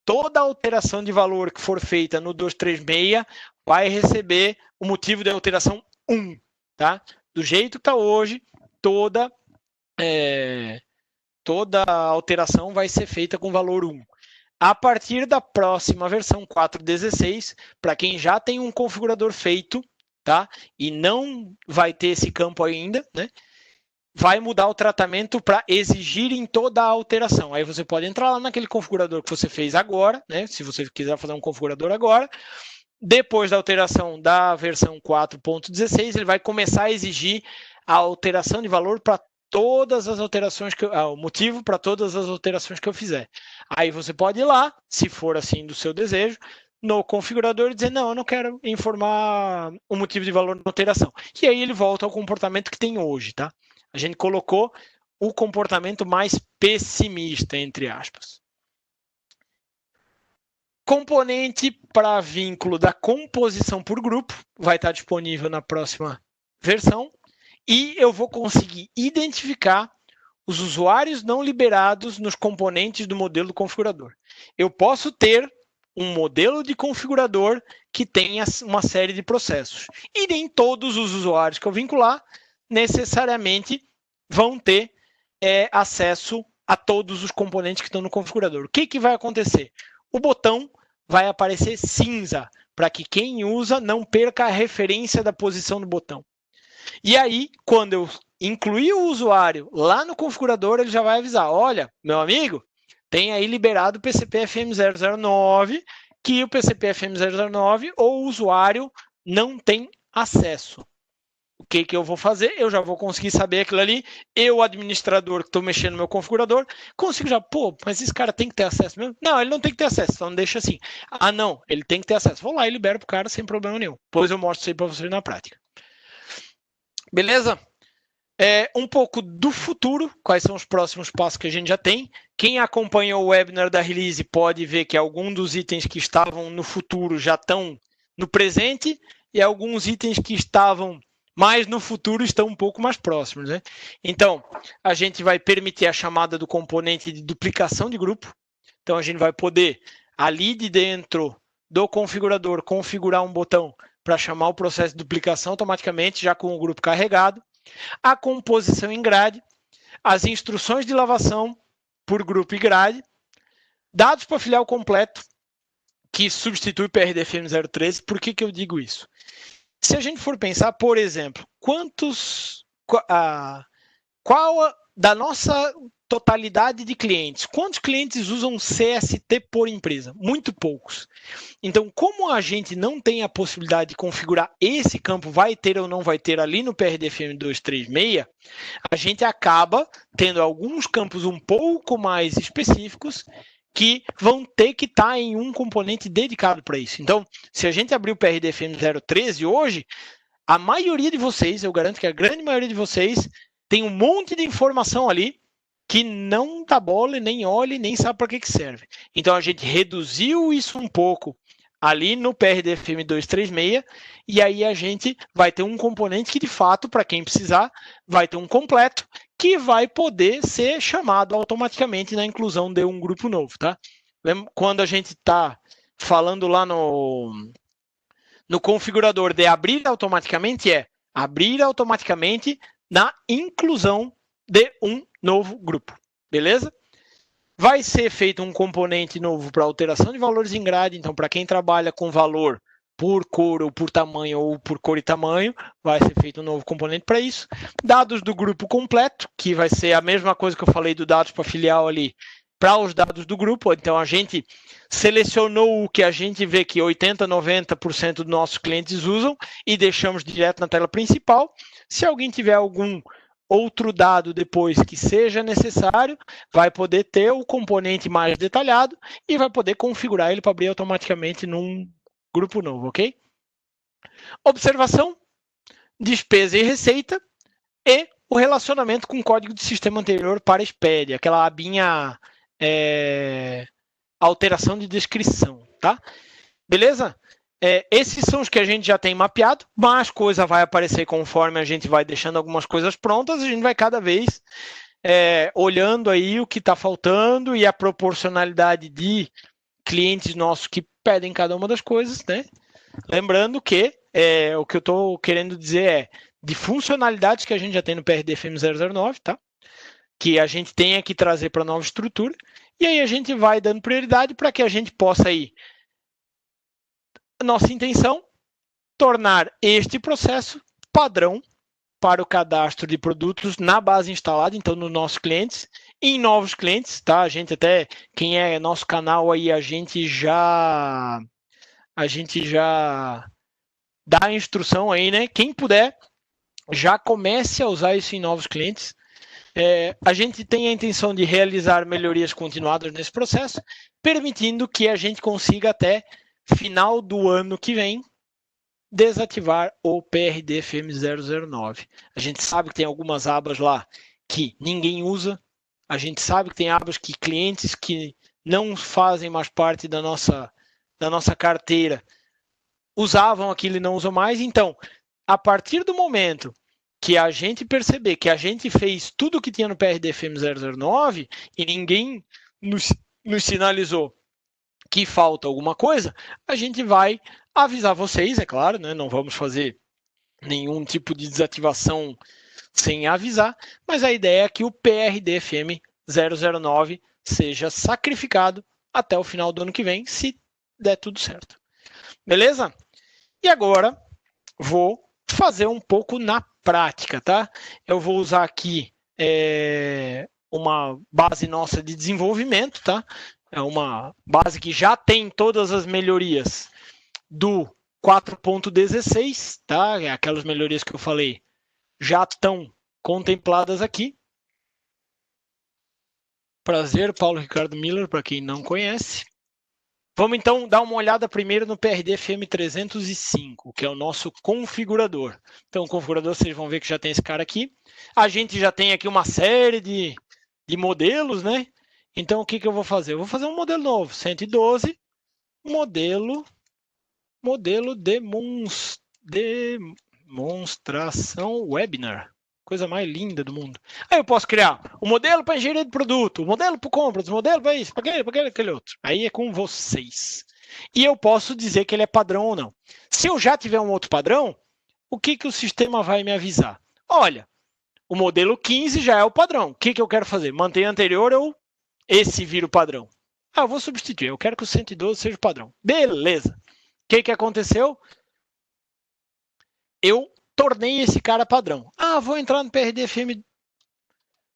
A: toda alteração de valor que for feita no 236 vai receber o motivo de alteração 1. Tá? Do jeito que está hoje, toda alteração vai ser feita com valor 1. A partir da próxima versão 4.16, para quem já tem um configurador feito, tá? E não vai ter esse campo ainda, né? Vai mudar o tratamento para exigir em toda a alteração. Aí você pode entrar lá naquele configurador que você fez agora, né? Se você quiser fazer um configurador agora. Depois da alteração da versão 4.16, ele vai começar a exigir a alteração de valor para todas as alterações o motivo para todas as alterações que eu fizer. Aí você pode ir lá, se for assim do seu desejo, no configurador e dizer, não, eu não quero informar o motivo de valor na alteração. E aí ele volta ao comportamento que tem hoje, tá? A gente colocou o comportamento mais pessimista, entre aspas. Componente para vínculo da composição por grupo vai estar disponível na próxima versão. E eu vou conseguir identificar os usuários não liberados nos componentes do modelo do configurador. Eu posso ter um modelo de configurador que tenha uma série de processos. E nem todos os usuários que eu vincular necessariamente vão ter acesso a todos os componentes que estão no configurador. O que vai acontecer? O botão vai aparecer cinza, para que quem usa não perca a referência da posição do botão. E aí, quando eu incluir o usuário lá no configurador, ele já vai avisar, olha, meu amigo, tem aí liberado o PCP-FM009, que o PCP-FM009 ou o usuário não tem acesso. O que eu vou fazer? Eu já vou conseguir saber aquilo ali. Eu, administrador que estou mexendo no meu configurador, consigo já, mas esse cara tem que ter acesso mesmo? Não, ele não tem que ter acesso, então deixa assim. Ah, não, ele tem que ter acesso. Vou lá e libero para o cara sem problema nenhum. Depois eu mostro isso aí para vocês na prática. Beleza? Um pouco do futuro, quais são os próximos passos que a gente já tem. Quem acompanhou o webinar da release pode ver que alguns dos itens que estavam no futuro já estão no presente e alguns itens que estavam mais no futuro estão um pouco mais próximos, né? Então, a gente vai permitir a chamada do componente de duplicação de grupo. Então, a gente vai poder, ali de dentro do configurador, configurar um botão para chamar o processo de duplicação automaticamente, já com o grupo carregado. A composição em grade, as instruções de lavação por grupo e grade, Dados para filial completo, que substitui o PRDFM 013. Por que eu digo isso? Se a gente for pensar, por exemplo, qual da nossa totalidade de clientes, quantos clientes usam CST por empresa? Muito poucos. Então, como a gente não tem a possibilidade de configurar esse campo, vai ter ou não vai ter ali no PRDFM 236, a gente acaba tendo alguns campos um pouco mais específicos que vão ter que estar em um componente dedicado para isso. Então, se a gente abrir o PRDFM 013 hoje, a maioria de vocês, eu garanto que a grande maioria de vocês, tem um monte de informação ali que não dá bola, nem olha, nem sabe para que serve. Então, a gente reduziu isso um pouco ali no PRDFM 236, e aí a gente vai ter um componente que, de fato, para quem precisar, vai ter um completo, que vai poder ser chamado automaticamente na inclusão de um grupo novo, tá? Quando a gente está falando lá no configurador de abrir automaticamente, é abrir automaticamente na inclusão de um novo grupo, beleza? Vai ser feito um componente novo para alteração de valores em grade, então para quem trabalha com valor por cor ou por tamanho ou por cor e tamanho, vai ser feito um novo componente para isso. Dados do grupo completo, que vai ser a mesma coisa que eu falei do dados para filial ali, para os dados do grupo. Então a gente selecionou o que a gente vê que 80%, 90% dos nossos clientes usam e deixamos direto na tela principal. Se alguém tiver algum outro dado depois que seja necessário, vai poder ter o componente mais detalhado e vai poder configurar ele para abrir automaticamente num grupo novo, ok? Observação, despesa e receita e o relacionamento com o código de sistema anterior para SPED, aquela abinha alteração de descrição, tá? Beleza? Esses são os que a gente já tem mapeado, mas coisa vai aparecer conforme a gente vai deixando algumas coisas prontas, a gente vai cada vez olhando aí o que está faltando e a proporcionalidade de clientes nossos que pedem cada uma das coisas, né? Lembrando que o que eu estou querendo dizer de funcionalidades que a gente já tem no PRDFM 009, tá? Que a gente tem que trazer para a nova estrutura, e aí a gente vai dando prioridade para que a gente possa ir. Nossa intenção, tornar este processo padrão para o cadastro de produtos na base instalada, então nos nossos clientes, em novos clientes, tá? A gente até, quem é nosso canal aí, a gente já dá a instrução aí, né? Quem puder, já comece a usar isso em novos clientes. A gente tem a intenção de realizar melhorias continuadas nesse processo, permitindo que a gente consiga até final do ano que vem desativar o PRDFM 009. A gente sabe que tem algumas abas lá que ninguém usa, a gente sabe que tem abas que clientes que não fazem mais parte da nossa carteira usavam aquilo e não usam mais. Então, a partir do momento que a gente perceber que a gente fez tudo o que tinha no PRDFM 009 e ninguém nos sinalizou que falta alguma coisa, a gente vai avisar vocês, é claro, né? Não vamos fazer nenhum tipo de desativação sem avisar, mas a ideia é que o PRDFM 009 seja sacrificado até o final do ano que vem, se der tudo certo. Beleza? E agora vou fazer um pouco na prática, tá? Eu vou usar aqui uma base nossa de desenvolvimento, tá? É uma base que já tem todas as melhorias do 4.16, tá? Aquelas melhorias que eu falei já estão contempladas aqui. Prazer, Paulo Ricardo Miller, para quem não conhece. Vamos então dar uma olhada primeiro no PRDFM 305, que é o nosso configurador. Então, o configurador, vocês vão ver que já tem esse cara aqui. A gente já tem aqui uma série de modelos, né? Então, o que eu vou fazer? Eu vou fazer um modelo novo, 112, modelo demonstração webinar. Coisa mais linda do mundo. Aí eu posso criar o modelo para engenharia de produto, o modelo para compras, o modelo para isso, para aquele outro. Aí é com vocês. E eu posso dizer que ele é padrão ou não. Se eu já tiver um outro padrão, o que o sistema vai me avisar? Olha, o modelo 15 já é o padrão. O que eu quero fazer? Manter anterior ou esse vira o padrão? Ah, eu vou substituir, eu quero que o 112 seja o padrão. Beleza. O que aconteceu? Eu tornei esse cara padrão. Ah, vou entrar no PRD-FM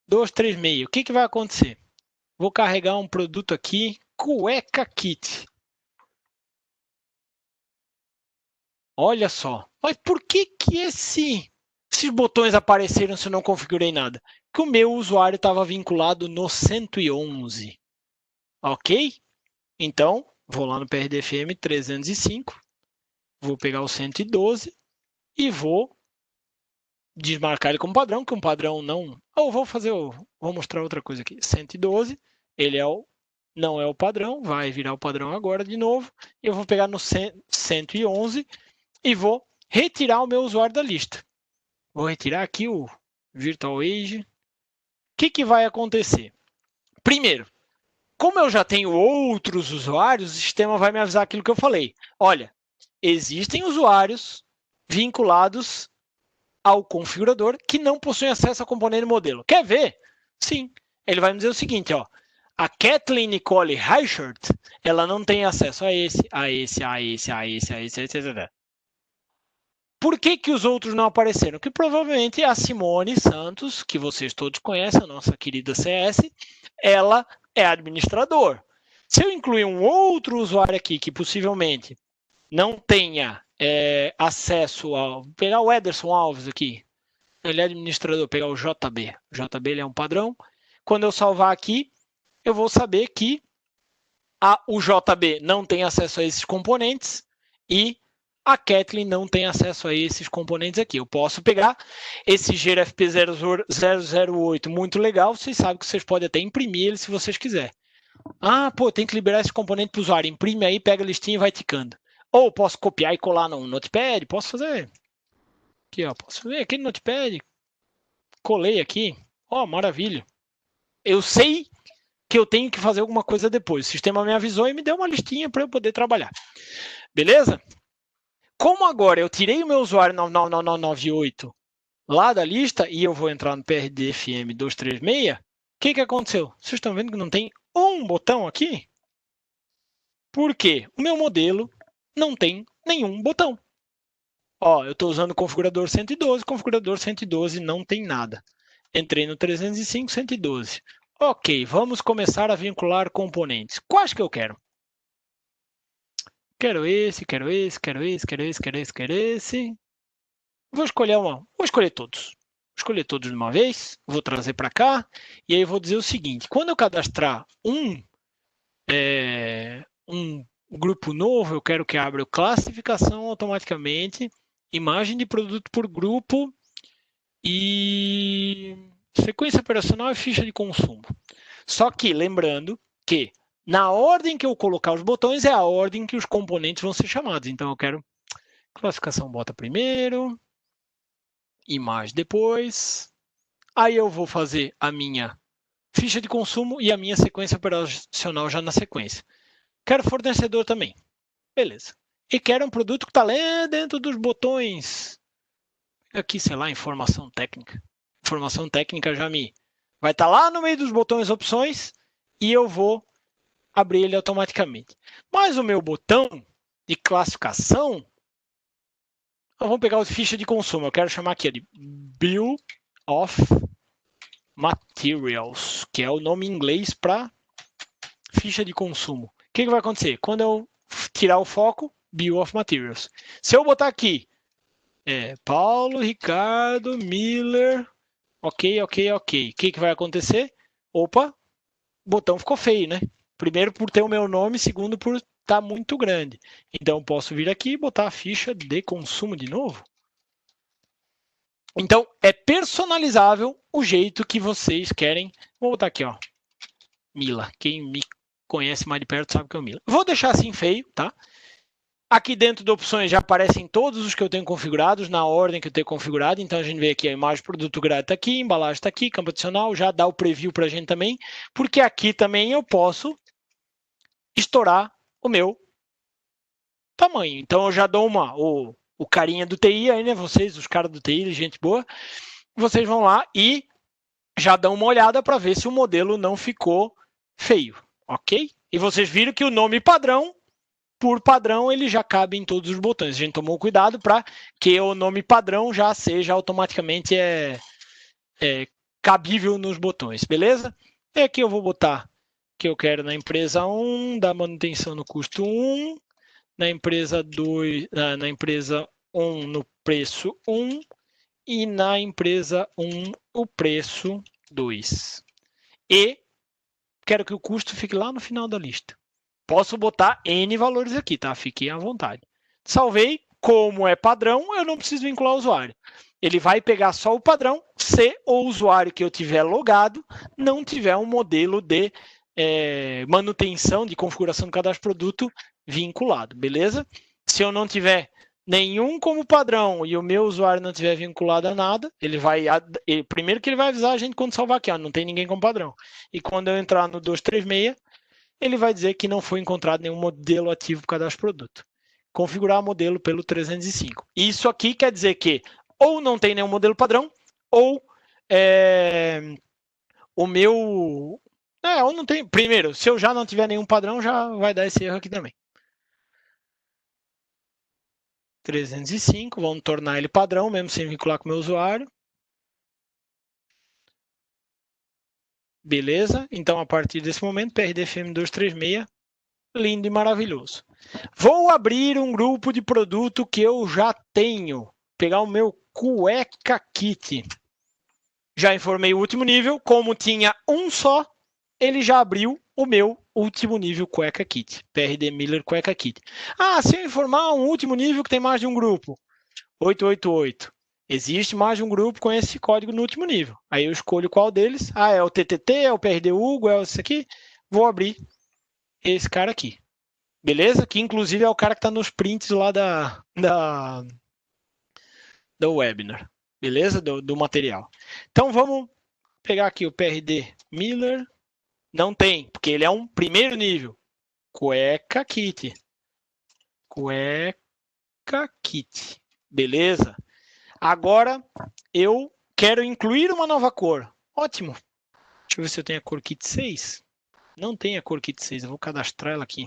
A: 236. O que vai acontecer? Vou carregar um produto aqui, cueca kit. Olha só. Mas por que esses botões apareceram se eu não configurei nada? Que o meu usuário estava vinculado no 111. Ok? Então, vou lá no PRD-FM 305, vou pegar o 112 e vou desmarcar ele como padrão, que um padrão não... vou mostrar outra coisa aqui. 112, ele não é o padrão, vai virar o padrão agora de novo. Eu vou pegar no 111 e vou retirar o meu usuário da lista. Vou retirar aqui o Virtual Age. O que vai acontecer? Primeiro, como eu já tenho outros usuários, o sistema vai me avisar aquilo que eu falei. Olha, existem usuários vinculados ao configurador que não possuem acesso ao componente modelo. Quer ver? Sim. Ele vai me dizer o seguinte, ó. A Kathleen Nicole Reichert, ela não tem acesso a esse, etc. Por que os outros não apareceram? Que provavelmente a Simone Santos, que vocês todos conhecem, a nossa querida CS, ela é administrador. Se eu incluir um outro usuário aqui que possivelmente não tenha acesso ao... Vou pegar o Ederson Alves aqui. Ele é administrador. Vou pegar o JB. O JB ele é um padrão. Quando eu salvar aqui, eu vou saber que o JB não tem acesso a esses componentes e a Kathleen não tem acesso a esses componentes aqui. Eu posso pegar esse GRFP 008, muito legal. Vocês sabem que vocês podem até imprimir ele se vocês quiserem. Ah, pô, tem que liberar esse componente para o usuário. Imprime aí, pega a listinha e vai ticando. Ou posso copiar e colar no Notepad, posso fazer. Aqui, ó, posso fazer aqui no Notepad. Colei aqui. Ó, maravilha. Eu sei que eu tenho que fazer alguma coisa depois. O sistema me avisou e me deu uma listinha para eu poder trabalhar. Beleza? Como agora eu tirei o meu usuário 99998 lá da lista e eu vou entrar no PRD-FM 236, o que aconteceu? Vocês estão vendo que não tem um botão aqui? Por quê? O meu modelo não tem nenhum botão. Ó, eu estou usando o configurador 112 não tem nada. Entrei no 305, 112. Ok, vamos começar a vincular componentes. Quais que eu quero? Quero esse. Vou escolher todos. Vou escolher todos de uma vez, vou trazer para cá, e aí vou dizer o seguinte, quando eu cadastrar um grupo novo, eu quero que abra classificação automaticamente, imagem de produto por grupo e sequência operacional e ficha de consumo. Só que, lembrando que na ordem que eu colocar os botões é a ordem que os componentes vão ser chamados. Então, eu quero classificação bota primeiro, imagem depois. Aí eu vou fazer a minha ficha de consumo e a minha sequência operacional já na sequência. Quero fornecedor também. Beleza. E quero um produto que está lá dentro dos botões. Aqui, sei lá, informação técnica. Informação técnica já vai estar lá no meio dos botões opções e eu vou abrir ele automaticamente. Mas o meu botão de classificação, vamos pegar a ficha de consumo. Eu quero chamar aqui de Bill of Materials, que é o nome em inglês para ficha de consumo. O que vai acontecer? Quando eu tirar o foco, Bill of Materials. Se eu botar aqui, Paulo, Ricardo, Miller, ok. O que vai acontecer? Opa, o botão ficou feio, né? Primeiro por ter o meu nome, segundo por estar muito grande. Então, eu posso vir aqui e botar a ficha de consumo de novo. Então, é personalizável o jeito que vocês querem. Vou botar aqui, ó. Mila. Quem me conhece mais de perto sabe que é o Mila. Vou deixar assim feio, tá? Aqui dentro de opções já aparecem todos os que eu tenho configurados, na ordem que eu tenho configurado. Então, a gente vê aqui a imagem produto grátis está aqui, embalagem está aqui, campo adicional, já dá o preview para a gente também, porque aqui também eu posso estourar o meu tamanho. Então, eu já dou o carinha do TI aí, né? Vocês, os caras do TI, gente boa, vocês vão lá e já dão uma olhada para ver se o modelo não ficou feio, ok? E vocês viram que o nome padrão, por padrão, ele já cabe em todos os botões. A gente tomou cuidado para que o nome padrão já seja automaticamente cabível nos botões, beleza? E aqui eu vou botar que eu quero na empresa 1, da manutenção no custo 1, na empresa 2, na empresa 1 no preço 1 e na empresa 1 o preço 2. E quero que o custo fique lá no final da lista. Posso botar N valores aqui, tá? Fiquem à vontade. Salvei. Como é padrão, eu não preciso vincular o usuário. Ele vai pegar só o padrão se o usuário que eu tiver logado não tiver um modelo de manutenção, de configuração do cadastro produto vinculado, beleza? Se eu não tiver nenhum como padrão e o meu usuário não tiver vinculado a nada, primeiro que ele vai avisar a gente quando salvar aqui, ó, não tem ninguém como padrão. E quando eu entrar no 236, ele vai dizer que não foi encontrado nenhum modelo ativo para o cadastro produto. Configurar modelo pelo 305. Isso aqui quer dizer que ou não tem nenhum modelo padrão, ou o meu... ou não tem... Primeiro, se eu já não tiver nenhum padrão, já vai dar esse erro aqui também. 305, vamos tornar ele padrão, mesmo sem vincular com o meu usuário. Beleza? Então, a partir desse momento, PRDFM 236, lindo e maravilhoso. Vou abrir um grupo de produto que eu já tenho. Pegar o meu cueca kit. Já informei o último nível. Como tinha um só, ele já abriu o meu último nível cueca kit. PRD Miller cueca kit. Ah, se eu informar um último nível que tem mais de um grupo. 888. Existe mais de um grupo com esse código no último nível. Aí eu escolho qual deles. Ah, é o TTT, é o PRD Hugo, é esse aqui. Vou abrir esse cara aqui. Beleza? Que inclusive é o cara que está nos prints lá do webinar. Beleza? Do material. Então vamos pegar aqui o PRD Miller. Não tem, porque ele é um primeiro nível. Cueca Kit. Cueca Kit. Beleza? Agora eu quero incluir uma nova cor. Ótimo. Deixa eu ver se eu tenho a cor Kit 6. Não tem a cor Kit 6. Eu vou cadastrar ela aqui.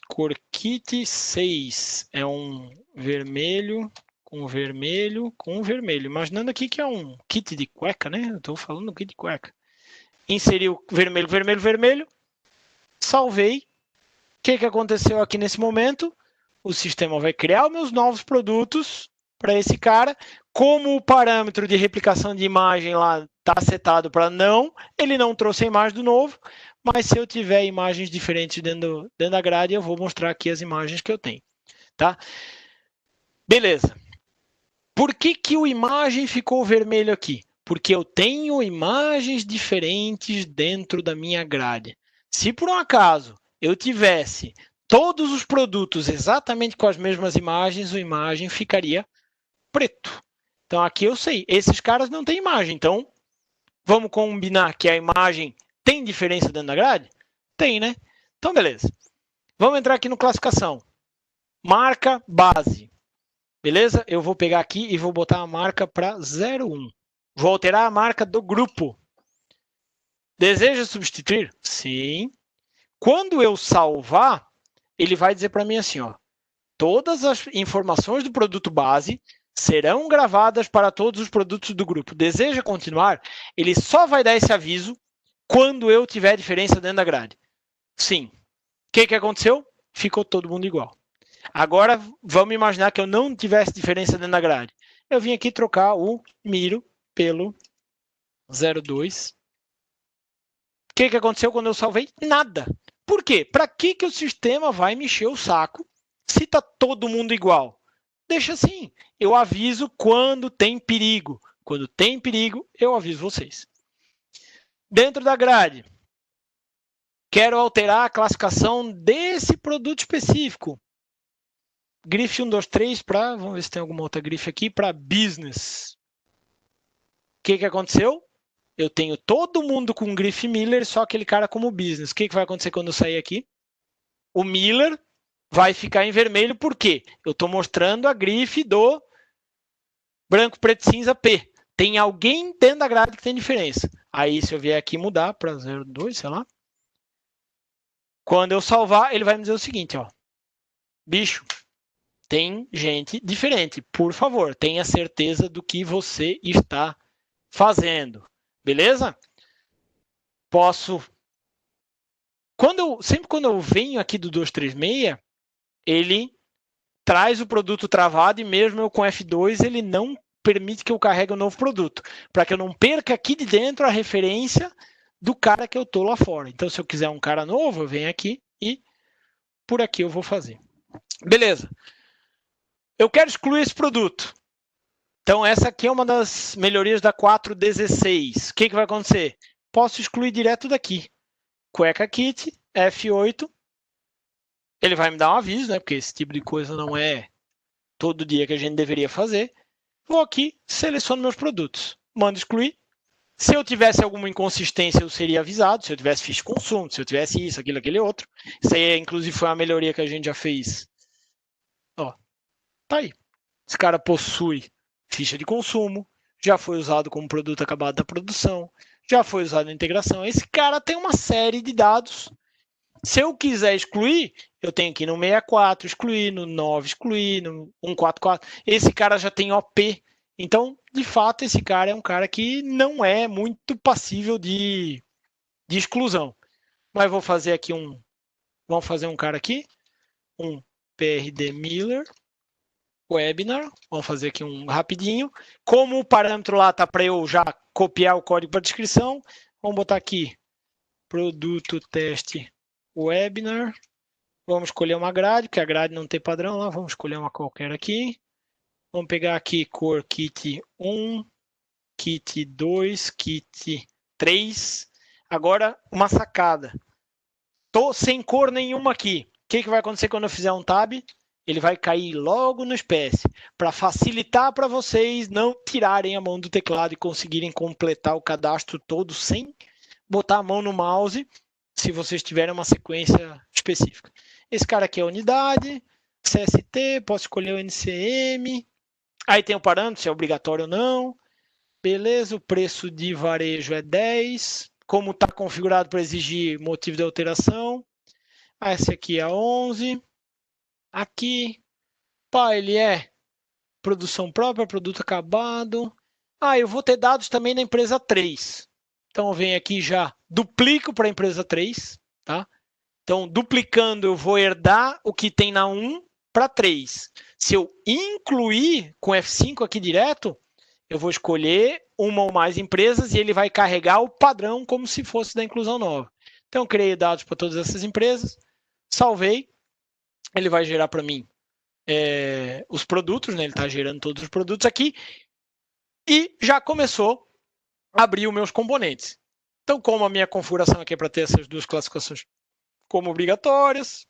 A: Cor Kit 6 é um vermelho com vermelho com vermelho. Imaginando aqui que é um kit de cueca, né? Eu estou falando kit de cueca. Inseriu vermelho, vermelho, vermelho. Salvei. O que aconteceu aqui nesse momento? O sistema vai criar os meus novos produtos para esse cara. Como o parâmetro de replicação de imagem lá está setado para não, ele não trouxe a imagem do novo. Mas se eu tiver imagens diferentes dentro da grade, eu vou mostrar aqui as imagens que eu tenho. Tá? Beleza. Por que o imagem ficou vermelho aqui? Porque eu tenho imagens diferentes dentro da minha grade. Se por um acaso eu tivesse todos os produtos exatamente com as mesmas imagens, a imagem ficaria preto. Então aqui eu sei, esses caras não têm imagem. Então vamos combinar que a imagem tem diferença dentro da grade? Tem, né? Então beleza. Vamos entrar aqui no classificação. Marca base. Beleza? Eu vou pegar aqui e vou botar a marca para 01. Vou alterar a marca do grupo. Deseja substituir? Sim. Quando eu salvar, ele vai dizer para mim assim, ó, todas as informações do produto base serão gravadas para todos os produtos do grupo. Deseja continuar? Ele só vai dar esse aviso quando eu tiver diferença dentro da grade. Sim. O que aconteceu? Ficou todo mundo igual. Agora, vamos imaginar que eu não tivesse diferença dentro da grade. Eu vim aqui trocar o Miro pelo 02. O que aconteceu quando eu salvei? Nada. Por quê? Para que o sistema vai mexer o saco se está todo mundo igual? Deixa assim. Eu aviso quando tem perigo. Quando tem perigo, eu aviso vocês. Dentro da grade, quero alterar a classificação desse produto específico. Grife 123 para, vamos ver se tem alguma outra grife aqui, para business. O que aconteceu? Eu tenho todo mundo com grife Miller, só aquele cara como business. O que vai acontecer quando eu sair aqui? O Miller vai ficar em vermelho, por quê? Eu estou mostrando a grife do branco, preto, cinza, P. Tem alguém dentro da grade que tem diferença. Aí, se eu vier aqui mudar para 0,2, sei lá. Quando eu salvar, ele vai me dizer o seguinte, ó. Bicho, tem gente diferente. Por favor, tenha certeza do que você está fazendo. Beleza? Posso... Sempre quando eu venho aqui do 236, ele traz o produto travado e mesmo eu com F2, ele não permite que eu carregue um novo produto, para que eu não perca aqui de dentro a referência do cara que eu estou lá fora. Então, se eu quiser um cara novo, eu venho aqui e por aqui eu vou fazer. Beleza. Eu quero excluir esse produto. Então, essa aqui é uma das melhorias da 4.16. O que vai acontecer? Posso excluir direto daqui. Cueca Kit, F8. Ele vai me dar um aviso, né? Porque esse tipo de coisa não é todo dia que a gente deveria fazer. Vou aqui, seleciono meus produtos. Mando excluir. Se eu tivesse alguma inconsistência, eu seria avisado. Se eu tivesse ficha de consumo, se eu tivesse isso, aquilo, aquele outro. Isso aí, inclusive, foi uma melhoria que a gente já fez. Ó, tá aí. Esse cara possui ficha de consumo, já foi usado como produto acabado da produção, já foi usado na integração. Esse cara tem uma série de dados. Se eu quiser excluir, eu tenho que ir no 64 excluir, no 9 excluir, no 144. Esse cara já tem OP. Então, de fato, esse cara é um cara que não é muito passível de exclusão. Mas vou fazer aqui vamos fazer um cara aqui, um PRD Miller webinar. Vamos fazer aqui um rapidinho. Como o parâmetro lá está para eu já copiar o código para descrição, vamos botar aqui produto teste webinar. Vamos escolher uma grade, porque a grade não tem padrão lá. Vamos escolher uma qualquer aqui. Vamos pegar aqui cor kit 1, kit 2, kit 3. Agora, uma sacada. Estou sem cor nenhuma aqui. O que vai acontecer quando eu fizer um tab? Ele vai cair logo no espécie, para facilitar para vocês não tirarem a mão do teclado e conseguirem completar o cadastro todo sem botar a mão no mouse, se vocês tiverem uma sequência específica. Esse cara aqui é a unidade, CST, posso escolher o NCM, aí tem o parâmetro, se é obrigatório ou não. Beleza, o preço de varejo é 10, como está configurado para exigir motivo de alteração. Esse aqui é 11. Aqui, pá, ele é produção própria, produto acabado. Eu vou ter dados também na empresa 3. Então, eu venho aqui já, duplico para a empresa 3, tá? Então, duplicando, eu vou herdar o que tem na 1 para 3. Se eu incluir com F5 aqui direto, eu vou escolher uma ou mais empresas e ele vai carregar o padrão como se fosse da inclusão nova. Então, eu criei dados para todas essas empresas, salvei. Ele vai gerar para mim os produtos, né? Ele está gerando todos os produtos aqui e já começou a abrir os meus componentes. Então, como a minha configuração aqui é para ter essas duas classificações como obrigatórias,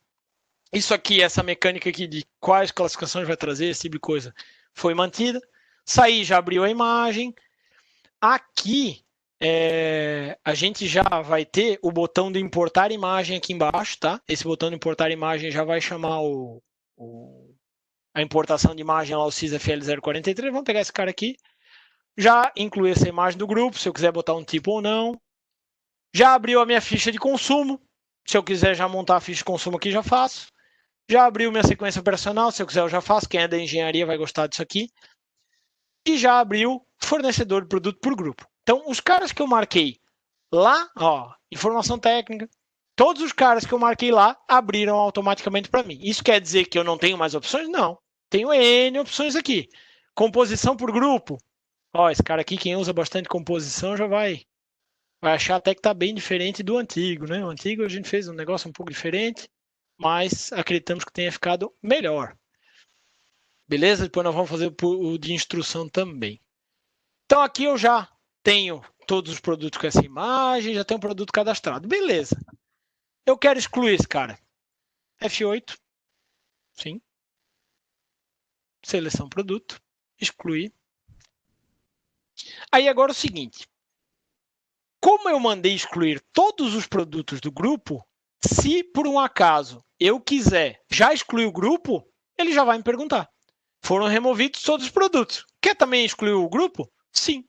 A: isso aqui, essa mecânica aqui de quais classificações vai trazer, esse tipo de coisa, foi mantida. Saí, já abriu a imagem. Aqui, a gente já vai ter o botão de importar imagem aqui embaixo, tá? Esse botão de importar imagem já vai chamar a importação de imagem lá, o SysFL 043. Vamos pegar esse cara aqui. Já incluí essa imagem do grupo, se eu quiser botar um tipo ou não. Já abriu a minha ficha de consumo. Se eu quiser já montar a ficha de consumo aqui, já faço. Já abriu minha sequência operacional, se eu quiser eu já faço. Quem é da engenharia vai gostar disso aqui. E já abriu fornecedor de produto por grupo. Então, os caras que eu marquei lá, ó, informação técnica, todos os caras que eu marquei lá abriram automaticamente para mim. Isso quer dizer que eu não tenho mais opções? Não. Tenho N opções aqui. Composição por grupo. Ó, esse cara aqui, quem usa bastante composição, já vai achar até que está bem diferente do antigo, né? O antigo a gente fez um negócio um pouco diferente, mas acreditamos que tenha ficado melhor. Beleza? Depois nós vamos fazer o de instrução também. Então aqui eu já tenho todos os produtos com essa imagem, já tenho um produto cadastrado. Beleza. Eu quero excluir esse cara. F8. Sim. Seleção produto. Excluir. Aí agora é o seguinte. Como eu mandei excluir todos os produtos do grupo, se por um acaso eu quiser já excluir o grupo, ele já vai me perguntar. Foram removidos todos os produtos. Quer também excluir o grupo? Sim.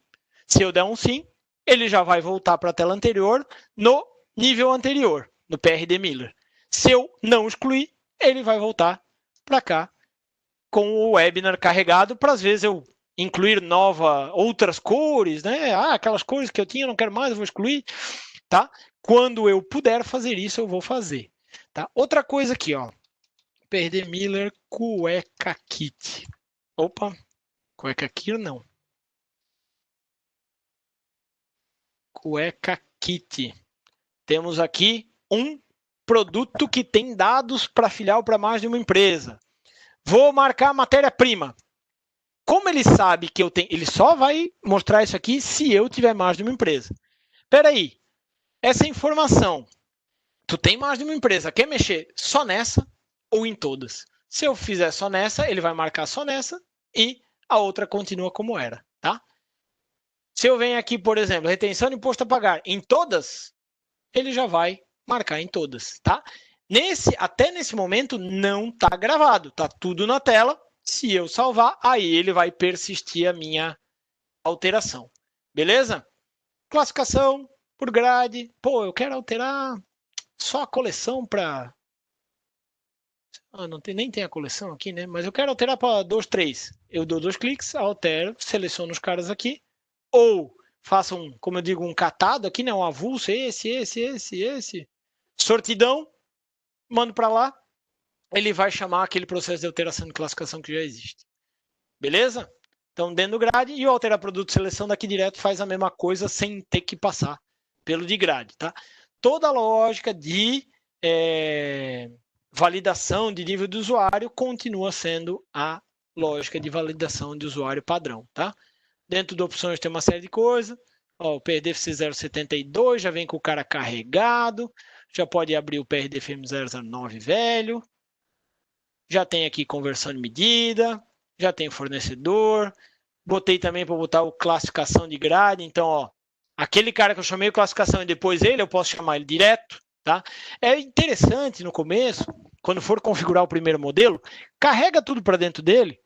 A: Se eu der um sim, ele já vai voltar para a tela anterior no nível anterior, no PRD Miller. Se eu não excluir, ele vai voltar para cá com o webinar carregado para às vezes eu incluir outras cores, né? Aquelas cores que eu tinha, eu não quero mais, eu vou excluir, tá? Quando eu puder fazer isso, eu vou fazer, tá? Outra coisa aqui, ó. PRD Miller Cueca Kit. Opa, Cueca Kit não. Cueca Kit. Temos aqui um produto que tem dados para filial para mais de uma empresa. Vou marcar a matéria-prima. Como ele sabe que eu tenho, ele só vai mostrar isso aqui se eu tiver mais de uma empresa. Espera aí, essa informação, tu tem mais de uma empresa, quer mexer só nessa ou em todas? Se eu fizer só nessa, ele vai marcar só nessa e a outra continua como era, tá? Se eu venho aqui, por exemplo, retenção de imposto a pagar em todas, ele já vai marcar em todas, tá? Até nesse momento não está gravado, tá tudo na tela. Se eu salvar, aí ele vai persistir a minha alteração. Beleza? Classificação por grade. Pô, eu quero alterar só a coleção para... nem tem a coleção aqui, né? Mas eu quero alterar para 2, 3. Eu dou 2 cliques, altero, seleciono os caras aqui. Ou faço como eu digo, um catado aqui, né? Um avulso, esse. Sortidão, mando para lá. Ele vai chamar aquele processo de alteração de classificação que já existe. Beleza? Então, dentro do grade, e o alterar produto seleção daqui direto faz a mesma coisa sem ter que passar pelo de grade, tá? Toda a lógica de validação de nível de usuário continua sendo a lógica de validação de usuário padrão, tá? Dentro de opções tem uma série de coisas. Ó, o PRDFC 072 já vem com o cara carregado. Já pode abrir o PRDFM 009 velho. Já tem aqui conversão de medida, já tem fornecedor, botei também para botar o classificação de grade, então, ó, aquele cara que eu chamei classificação e depois eu posso chamar ele direto, tá? É interessante no começo, quando for configurar o primeiro modelo, carrega tudo para dentro dele,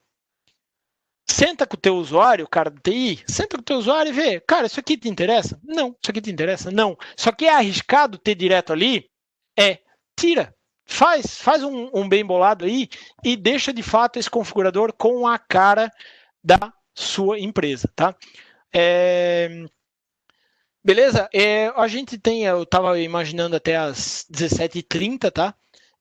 A: senta com o teu usuário, o cara do TI, senta com o teu usuário e vê, cara, isso aqui te interessa? Não. Isso aqui te interessa? Não. Só que é arriscado ter direto ali, tira. Faz um bem bolado aí e deixa de fato esse configurador com a cara da sua empresa, tá? Beleza? A gente tem, eu estava imaginando até as 17h30, tá?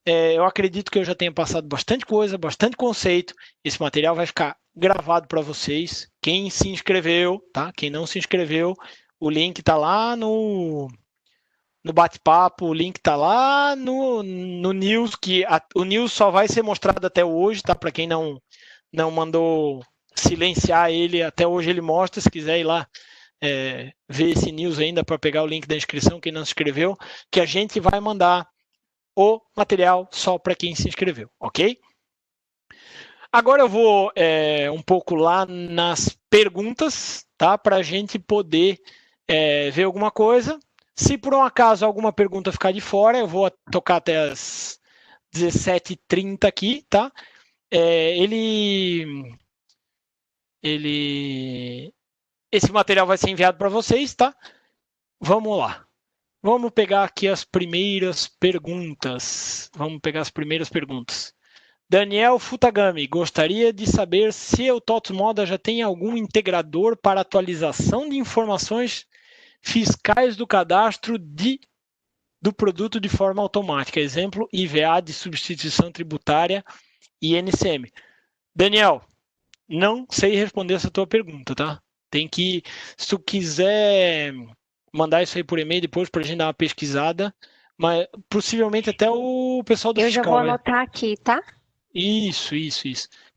A: Eu acredito que eu já tenha passado bastante coisa, bastante conceito. Esse material vai ficar gravado para vocês. Quem se inscreveu, tá? Quem não se inscreveu, o link está lá no bate-papo, o link tá lá no news, que o news só vai ser mostrado até hoje, tá? Para quem não mandou silenciar ele, até hoje ele mostra, se quiser ir lá ver esse news ainda para pegar o link da inscrição, quem não se inscreveu, que a gente vai mandar o material só para quem se inscreveu, ok? Agora eu vou um pouco lá nas perguntas, tá? Para a gente poder ver alguma coisa. Se por um acaso alguma pergunta ficar de fora, eu vou tocar até as 17h30 aqui, tá? Esse material vai ser enviado para vocês, tá? Vamos lá. Vamos pegar aqui as primeiras perguntas. Daniel Futagami, gostaria de saber se o TOTS Moda já tem algum integrador para atualização de informações fiscais do cadastro do produto de forma automática. Exemplo, IVA de substituição tributária e INCM. Daniel, não sei responder essa tua pergunta, tá? Tem que, se tu quiser mandar isso aí por e-mail depois para a gente dar uma pesquisada, mas possivelmente até o pessoal do fiscal.
B: Eu já vou anotar aqui, tá?
A: Isso.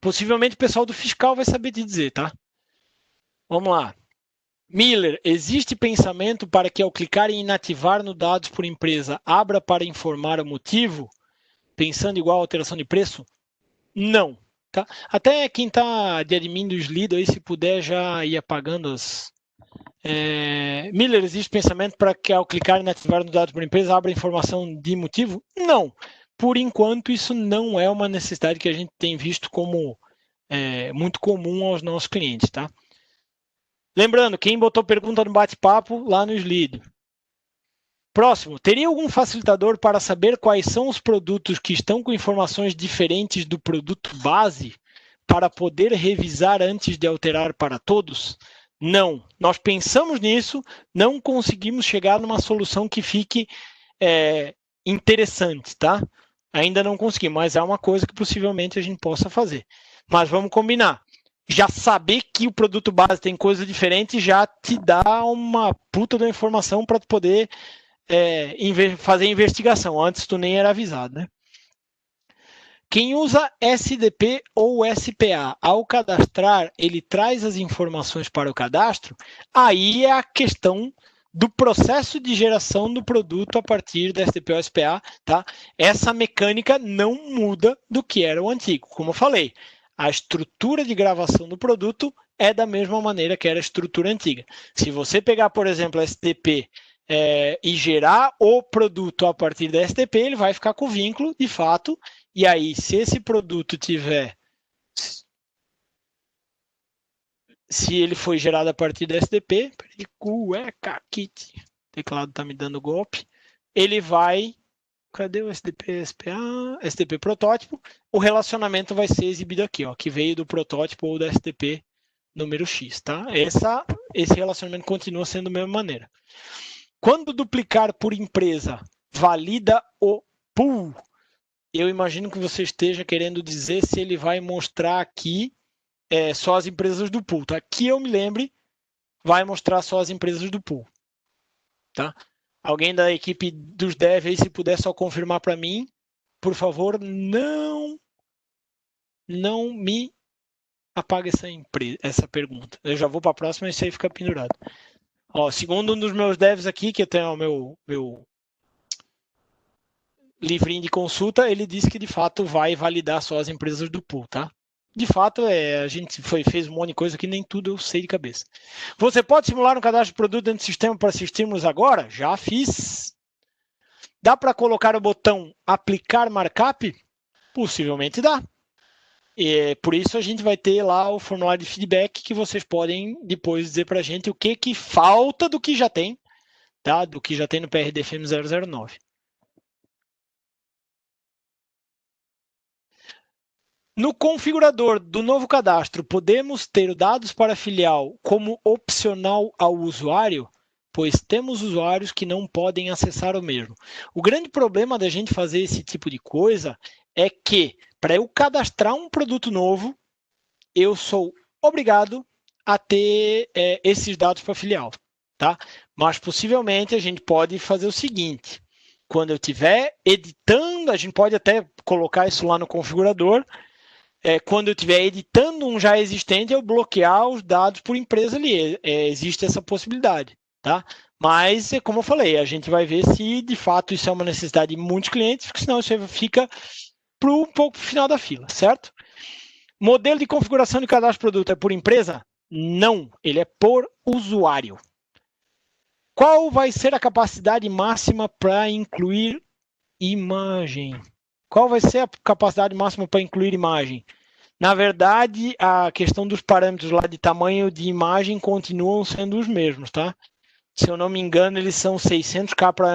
A: Possivelmente o pessoal do fiscal vai saber te dizer, tá? Vamos lá. Miller, existe pensamento para que ao clicar em inativar no dados por empresa, abra para informar o motivo, pensando igual a alteração de preço? Não. Tá? Até quem está de admin do SLID, aí, se puder já ir apagando as... Miller, existe pensamento para que ao clicar em inativar no dados por empresa, abra informação de motivo? Não. Por enquanto, isso não é uma necessidade que a gente tem visto como muito comum aos nossos clientes, tá? Lembrando, quem botou pergunta no bate-papo, lá no Slide. Próximo, teria algum facilitador para saber quais são os produtos que estão com informações diferentes do produto base para poder revisar antes de alterar para todos? Não. Nós pensamos nisso, não conseguimos chegar numa solução que fique interessante, tá? Ainda não conseguimos, mas é uma coisa que possivelmente a gente possa fazer. Mas vamos combinar. Já saber que o produto base tem coisa diferente já te dá uma puta da informação para poder fazer investigação. Antes tu nem era avisado, né? Quem usa SDP ou SPA, ao cadastrar, ele traz as informações para o cadastro, aí é a questão do processo de geração do produto a partir da SDP ou SPA, tá? Essa mecânica não muda do que era o antigo. Como eu falei, a estrutura de gravação do produto é da mesma maneira que era a estrutura antiga. Se você pegar, por exemplo, a SDP e gerar o produto a partir da SDP, ele vai ficar com o vínculo, de fato, e aí, se esse produto tiver... Se ele foi gerado a partir da SDP, kit, o teclado está me dando golpe, ele vai... Cadê o SDP, SPA? SDP protótipo. O relacionamento vai ser exibido aqui, ó, que veio do protótipo ou da SDP número X, tá? Esse relacionamento continua sendo da mesma maneira. Quando duplicar por empresa, valida o pool. Eu imagino que você esteja querendo dizer se ele vai mostrar aqui só as empresas do pool, tá? Que eu me lembre, vai mostrar só as empresas do pool, tá? Alguém da equipe dos devs aí, se puder só confirmar para mim, por favor, não me apague essa pergunta. Eu já vou para a próxima e isso aí fica pendurado. Ó, segundo um dos meus devs aqui, que eu tenho o meu livrinho de consulta, ele disse que de fato vai validar só as empresas do pool, tá? De fato, a gente fez um monte de coisa que nem tudo eu sei de cabeça. Você pode simular um cadastro de produto dentro do sistema para assistirmos agora? Já fiz. Dá para colocar o botão aplicar markup? Possivelmente dá. E por isso a gente vai ter lá o formulário de feedback que vocês podem depois dizer para a gente o que falta do que já tem, tá? Do que já tem no PRDFM 009. No configurador do novo cadastro, podemos ter dados para filial como opcional ao usuário, pois temos usuários que não podem acessar o mesmo. O grande problema da gente fazer esse tipo de coisa é que, para eu cadastrar um produto novo, eu sou obrigado a ter esses dados para filial, tá? Mas possivelmente a gente pode fazer o seguinte: quando eu estiver editando, a gente pode até colocar isso lá no configurador. Quando eu estiver editando um já existente, eu bloquear os dados por empresa ali. Existe essa possibilidade, tá? Mas, como eu falei, a gente vai ver se de fato isso é uma necessidade de muitos clientes, porque senão isso fica um pouco para o final da fila, certo? Modelo de configuração de cadastro de produto é por empresa? Não, ele é por usuário. Qual vai ser a capacidade máxima para incluir imagem? Qual vai ser a capacidade máxima para incluir imagem? Na verdade, a questão dos parâmetros lá de tamanho de imagem continuam sendo os mesmos, tá? Se eu não me engano, eles são 600K para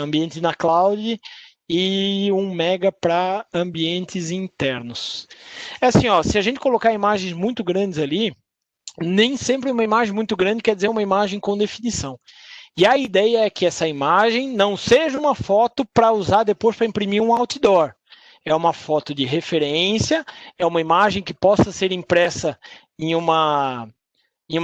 A: ambiente na cloud e 1 mega para ambientes internos. Assim, ó, se a gente colocar imagens muito grandes ali, nem sempre uma imagem muito grande quer dizer uma imagem com definição. E a ideia é que essa imagem não seja uma foto para usar depois para imprimir um outdoor. É uma foto de referência, é uma imagem que possa ser impressa em uma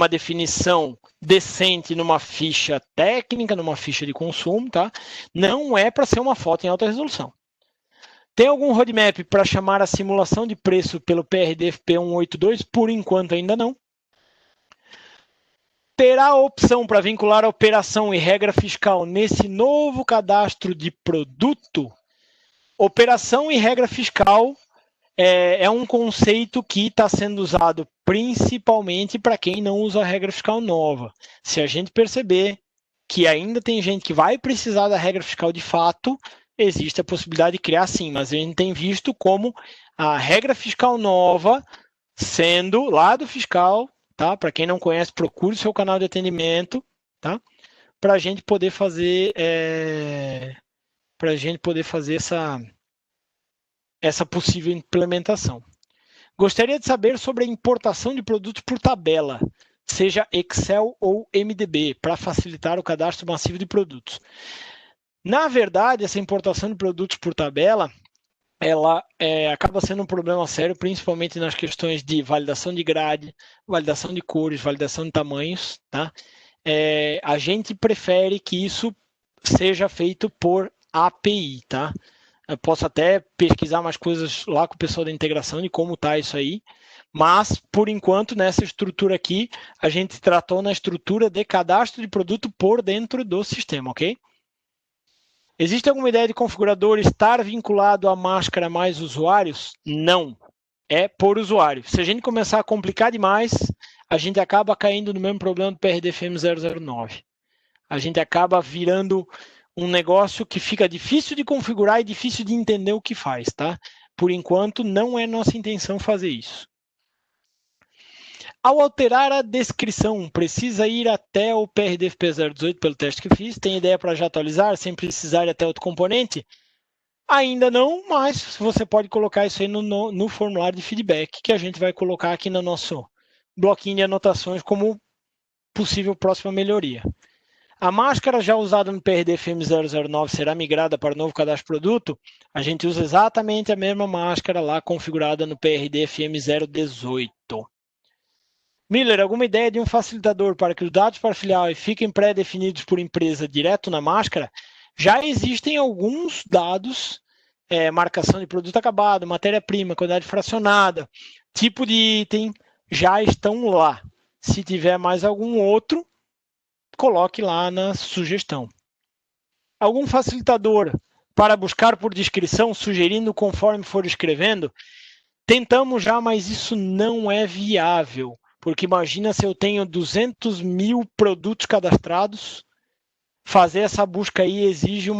A: definição decente numa ficha técnica, numa ficha de consumo, tá? Não é para ser uma foto em alta resolução. Tem algum roadmap para chamar a simulação de preço pelo PRDFP 182? Por enquanto ainda não. Terá a opção para vincular a operação e regra fiscal nesse novo cadastro de produto? Operação e regra fiscal é um conceito que está sendo usado principalmente para quem não usa a regra fiscal nova. Se a gente perceber que ainda tem gente que vai precisar da regra fiscal de fato, existe a possibilidade de criar sim, mas a gente tem visto como a regra fiscal nova sendo lá do fiscal tá? Para quem não conhece, procure o seu canal de atendimento, tá? Para a gente poder fazer, essa possível implementação. Gostaria de saber sobre a importação de produtos por tabela, seja Excel ou MDB, para facilitar o cadastro massivo de produtos. Na verdade, essa importação de produtos por tabela, ela acaba sendo um problema sério, principalmente nas questões de validação de grade, validação de cores, validação de tamanhos, tá? A gente prefere que isso seja feito por API, tá? Eu posso até pesquisar mais coisas lá com o pessoal da integração de como está isso aí, mas, por enquanto, nessa estrutura aqui, a gente tratou na estrutura de cadastro de produto por dentro do sistema, ok? Existe alguma ideia de configurador estar vinculado à máscara mais usuários? Não, é por usuário. Se a gente começar a complicar demais, a gente acaba caindo no mesmo problema do PRDFM 009. A gente acaba virando um negócio que fica difícil de configurar e difícil de entender o que faz, tá? Por enquanto, não é nossa intenção fazer isso. Ao alterar a descrição, precisa ir até o PRDFP 018 pelo teste que fiz? Tem ideia para já atualizar, sem precisar ir até outro componente? Ainda não, mas você pode colocar isso aí no formulário de feedback, que a gente vai colocar aqui no nosso bloquinho de anotações como possível próxima melhoria. A máscara já usada no PRDFM 009 será migrada para o novo cadastro produto? A gente usa exatamente a mesma máscara lá configurada no PRDFM 018. Miller, alguma ideia de um facilitador para que os dados para filial fiquem pré-definidos por empresa direto na máscara? Já existem alguns dados, marcação de produto acabado, matéria-prima, quantidade fracionada, tipo de item, já estão lá. Se tiver mais algum outro, coloque lá na sugestão. Algum facilitador para buscar por descrição, sugerindo conforme for escrevendo? Tentamos já, mas isso não é viável, porque imagina se eu tenho 200 mil produtos cadastrados, fazer essa busca aí exige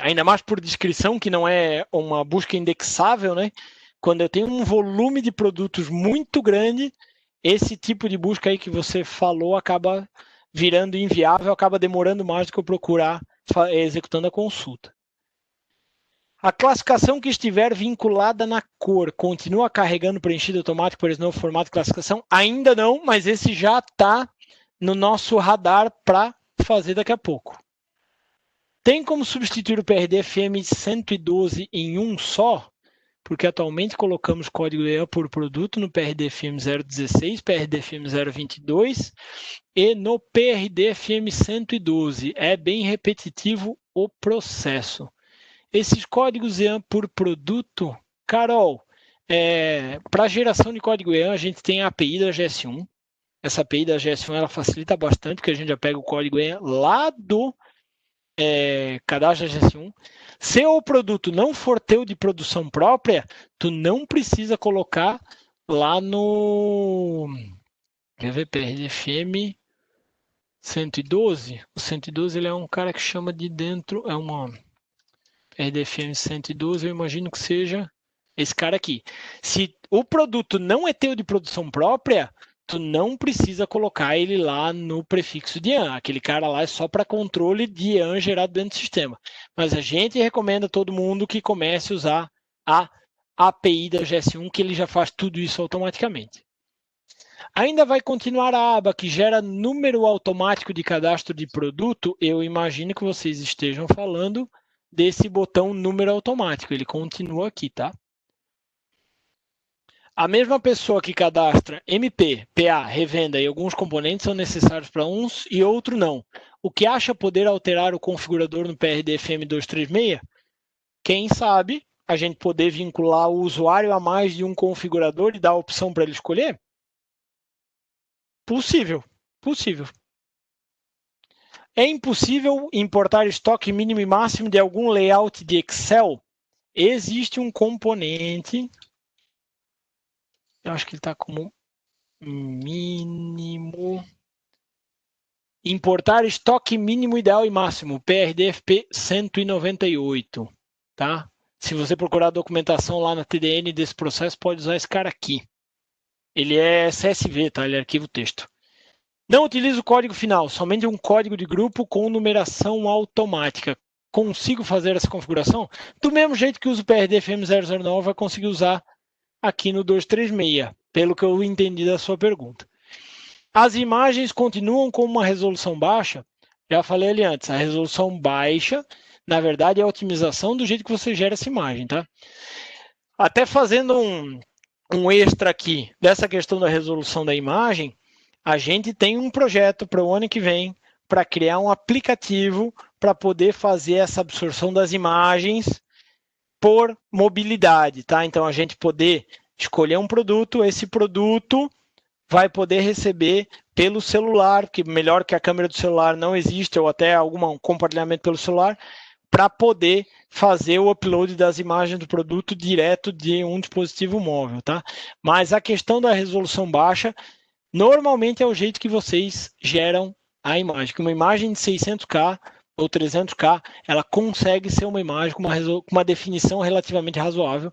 A: ainda mais por descrição, que não é uma busca indexável, né? Quando eu tenho um volume de produtos muito grande, esse tipo de busca aí que você falou acaba virando inviável, acaba demorando mais do que eu procurar executando a consulta. A classificação que estiver vinculada na cor continua carregando preenchido automático por esse novo formato de classificação? Ainda não, mas esse já está no nosso radar para fazer daqui a pouco. Tem como substituir o PRDFM 112 em um só? Porque atualmente colocamos código EAN por produto no PRDFM 016, PRDFM 022 e no PRDFM 112. É bem repetitivo o processo. Esses códigos EAN por produto, Carol, para geração de código EAN, a gente tem a API da GS1. Essa API da GS1 ela facilita bastante, porque a gente já pega o código EAN lá do cadastro da GS1. Se o produto não for teu de produção própria, tu não precisa colocar lá no PRDFM 112. O 112 ele é um cara que chama de dentro, é uma PRDFM 112, eu imagino que seja esse cara aqui. Se o produto não é teu de produção própria, tu não precisa colocar ele lá no prefixo de EAN. Aquele cara lá é só para controle de EAN gerado dentro do sistema. Mas a gente recomenda a todo mundo que comece a usar a API da GS1, que ele já faz tudo isso automaticamente. Ainda vai continuar a aba que gera número automático de cadastro de produto? Eu imagino que vocês estejam falando desse botão número automático. Ele continua aqui, tá? A mesma pessoa que cadastra MP, PA, revenda e alguns componentes são necessários para uns e outro não. O que acha poder alterar o configurador no PRDFM 236? Quem sabe a gente poder vincular o usuário a mais de um configurador e dar a opção para ele escolher? Possível, possível. É impossível importar estoque mínimo e máximo de algum layout de Excel? Existe um componente, eu acho que ele está como mínimo. Importar estoque mínimo, ideal e máximo, PRDFP 198, tá? Se você procurar a documentação lá na TDN desse processo, pode usar esse cara aqui. Ele é CSV, tá? Ele é arquivo texto. Não utilizo o código final, somente um código de grupo com numeração automática. Consigo fazer essa configuração? Do mesmo jeito que uso o PRD-FM009, vai conseguir usar aqui no 236, pelo que eu entendi da sua pergunta. As imagens continuam com uma resolução baixa? Já falei ali antes, a resolução baixa, na verdade, é a otimização do jeito que você gera essa imagem, tá? Até fazendo um extra aqui dessa questão da resolução da imagem, a gente tem um projeto para o ano que vem para criar um aplicativo para poder fazer essa absorção das imagens por mobilidade, tá? Então a gente poder escolher um produto, esse produto vai poder receber pelo celular, que melhor que a câmera do celular não existe, ou até algum compartilhamento pelo celular, para poder fazer o upload das imagens do produto direto de um dispositivo móvel, tá? Mas a questão da resolução baixa, normalmente é o jeito que vocês geram a imagem. Que uma imagem de 600K ou 300K, ela consegue ser uma imagem com uma definição relativamente razoável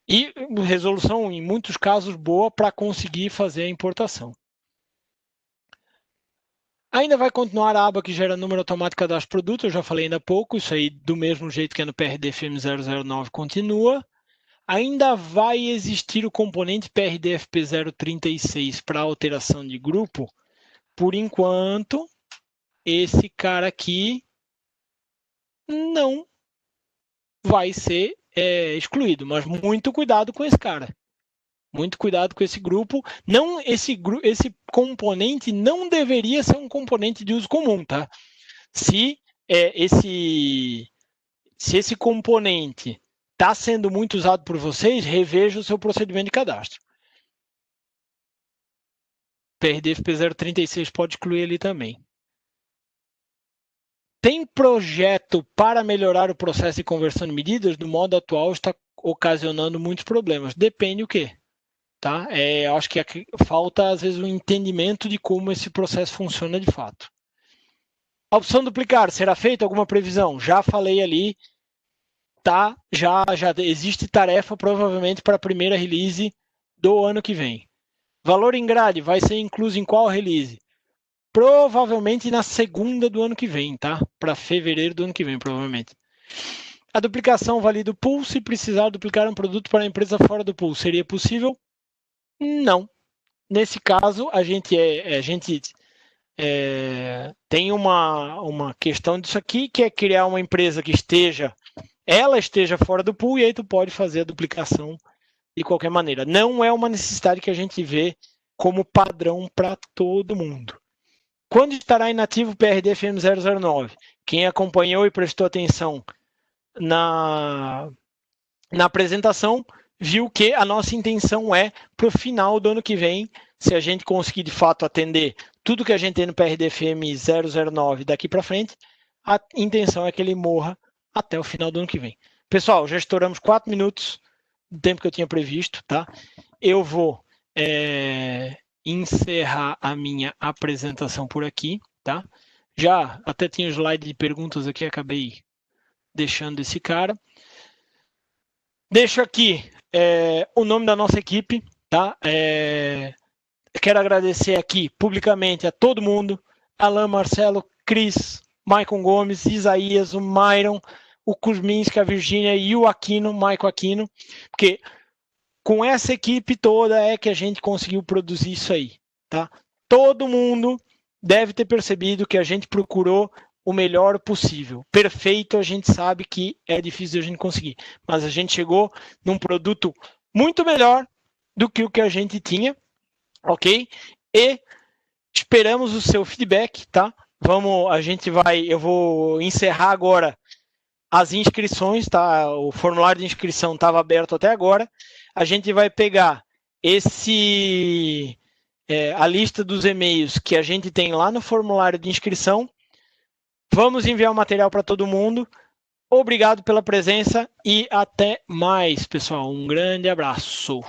A: e resolução, em muitos casos, boa para conseguir fazer a importação. Ainda vai continuar a aba que gera número automático de cadastro de produto, eu já falei ainda há pouco, isso aí do mesmo jeito que é no PRD-FM009 continua. Ainda vai existir o componente PRD-FP036 para alteração de grupo. Por enquanto, esse cara aqui não vai ser excluído, mas muito cuidado com esse cara. Muito cuidado com esse grupo. Não, esse componente não deveria ser um componente de uso comum, tá? Se esse componente está sendo muito usado por vocês, reveja o seu procedimento de cadastro. PRD-FP036 pode excluir ali também. Tem projeto para melhorar o processo de conversão de medidas? Do modo atual está ocasionando muitos problemas. Depende o quê? Tá? Eu acho que aqui falta, às vezes, um entendimento de como esse processo funciona de fato. A opção duplicar, será feita alguma previsão? Já falei ali, tá? Já existe tarefa, provavelmente, para a primeira release do ano que vem. Valor em grade vai ser incluso em qual release? Provavelmente na segunda do ano que vem, tá? Para fevereiro do ano que vem, provavelmente. A duplicação valida o pool. Se precisar duplicar um produto para a empresa fora do pool, seria possível? Não. Nesse caso, a gente tem uma questão disso aqui, que é criar uma empresa que esteja fora do pool, e aí tu pode fazer a duplicação de qualquer maneira. Não é uma necessidade que a gente vê como padrão para todo mundo. Quando estará inativo o PRD-FM009? Quem acompanhou e prestou atenção na apresentação viu que a nossa intenção é para o final do ano que vem, se a gente conseguir de fato atender tudo que a gente tem no PRD-FM009 daqui para frente, a intenção é que ele morra até o final do ano que vem. Pessoal, já estouramos 4 minutos do tempo que eu tinha previsto, tá? Eu vou encerrar a minha apresentação por aqui, tá? Já até tinha o slide de perguntas aqui, acabei deixando esse cara. Deixo aqui o nome da nossa equipe, tá? Quero agradecer aqui publicamente a todo mundo, Alan, Marcelo, Cris, Maicon Gomes, Isaías, o Myron, o Kuzminski, a Virgínia e o Aquino, Maicon Aquino, porque com essa equipe toda é que a gente conseguiu produzir isso aí, tá? Todo mundo deve ter percebido que a gente procurou o melhor possível. Perfeito, a gente sabe que é difícil de a gente conseguir, mas a gente chegou num produto muito melhor do que o que a gente tinha, ok? E esperamos o seu feedback, tá? Eu vou encerrar agora as inscrições, tá? O formulário de inscrição estava aberto até agora. A gente vai pegar a lista dos e-mails que a gente tem lá no formulário de inscrição. Vamos enviar o material para todo mundo. Obrigado pela presença e até mais, pessoal. Um grande abraço.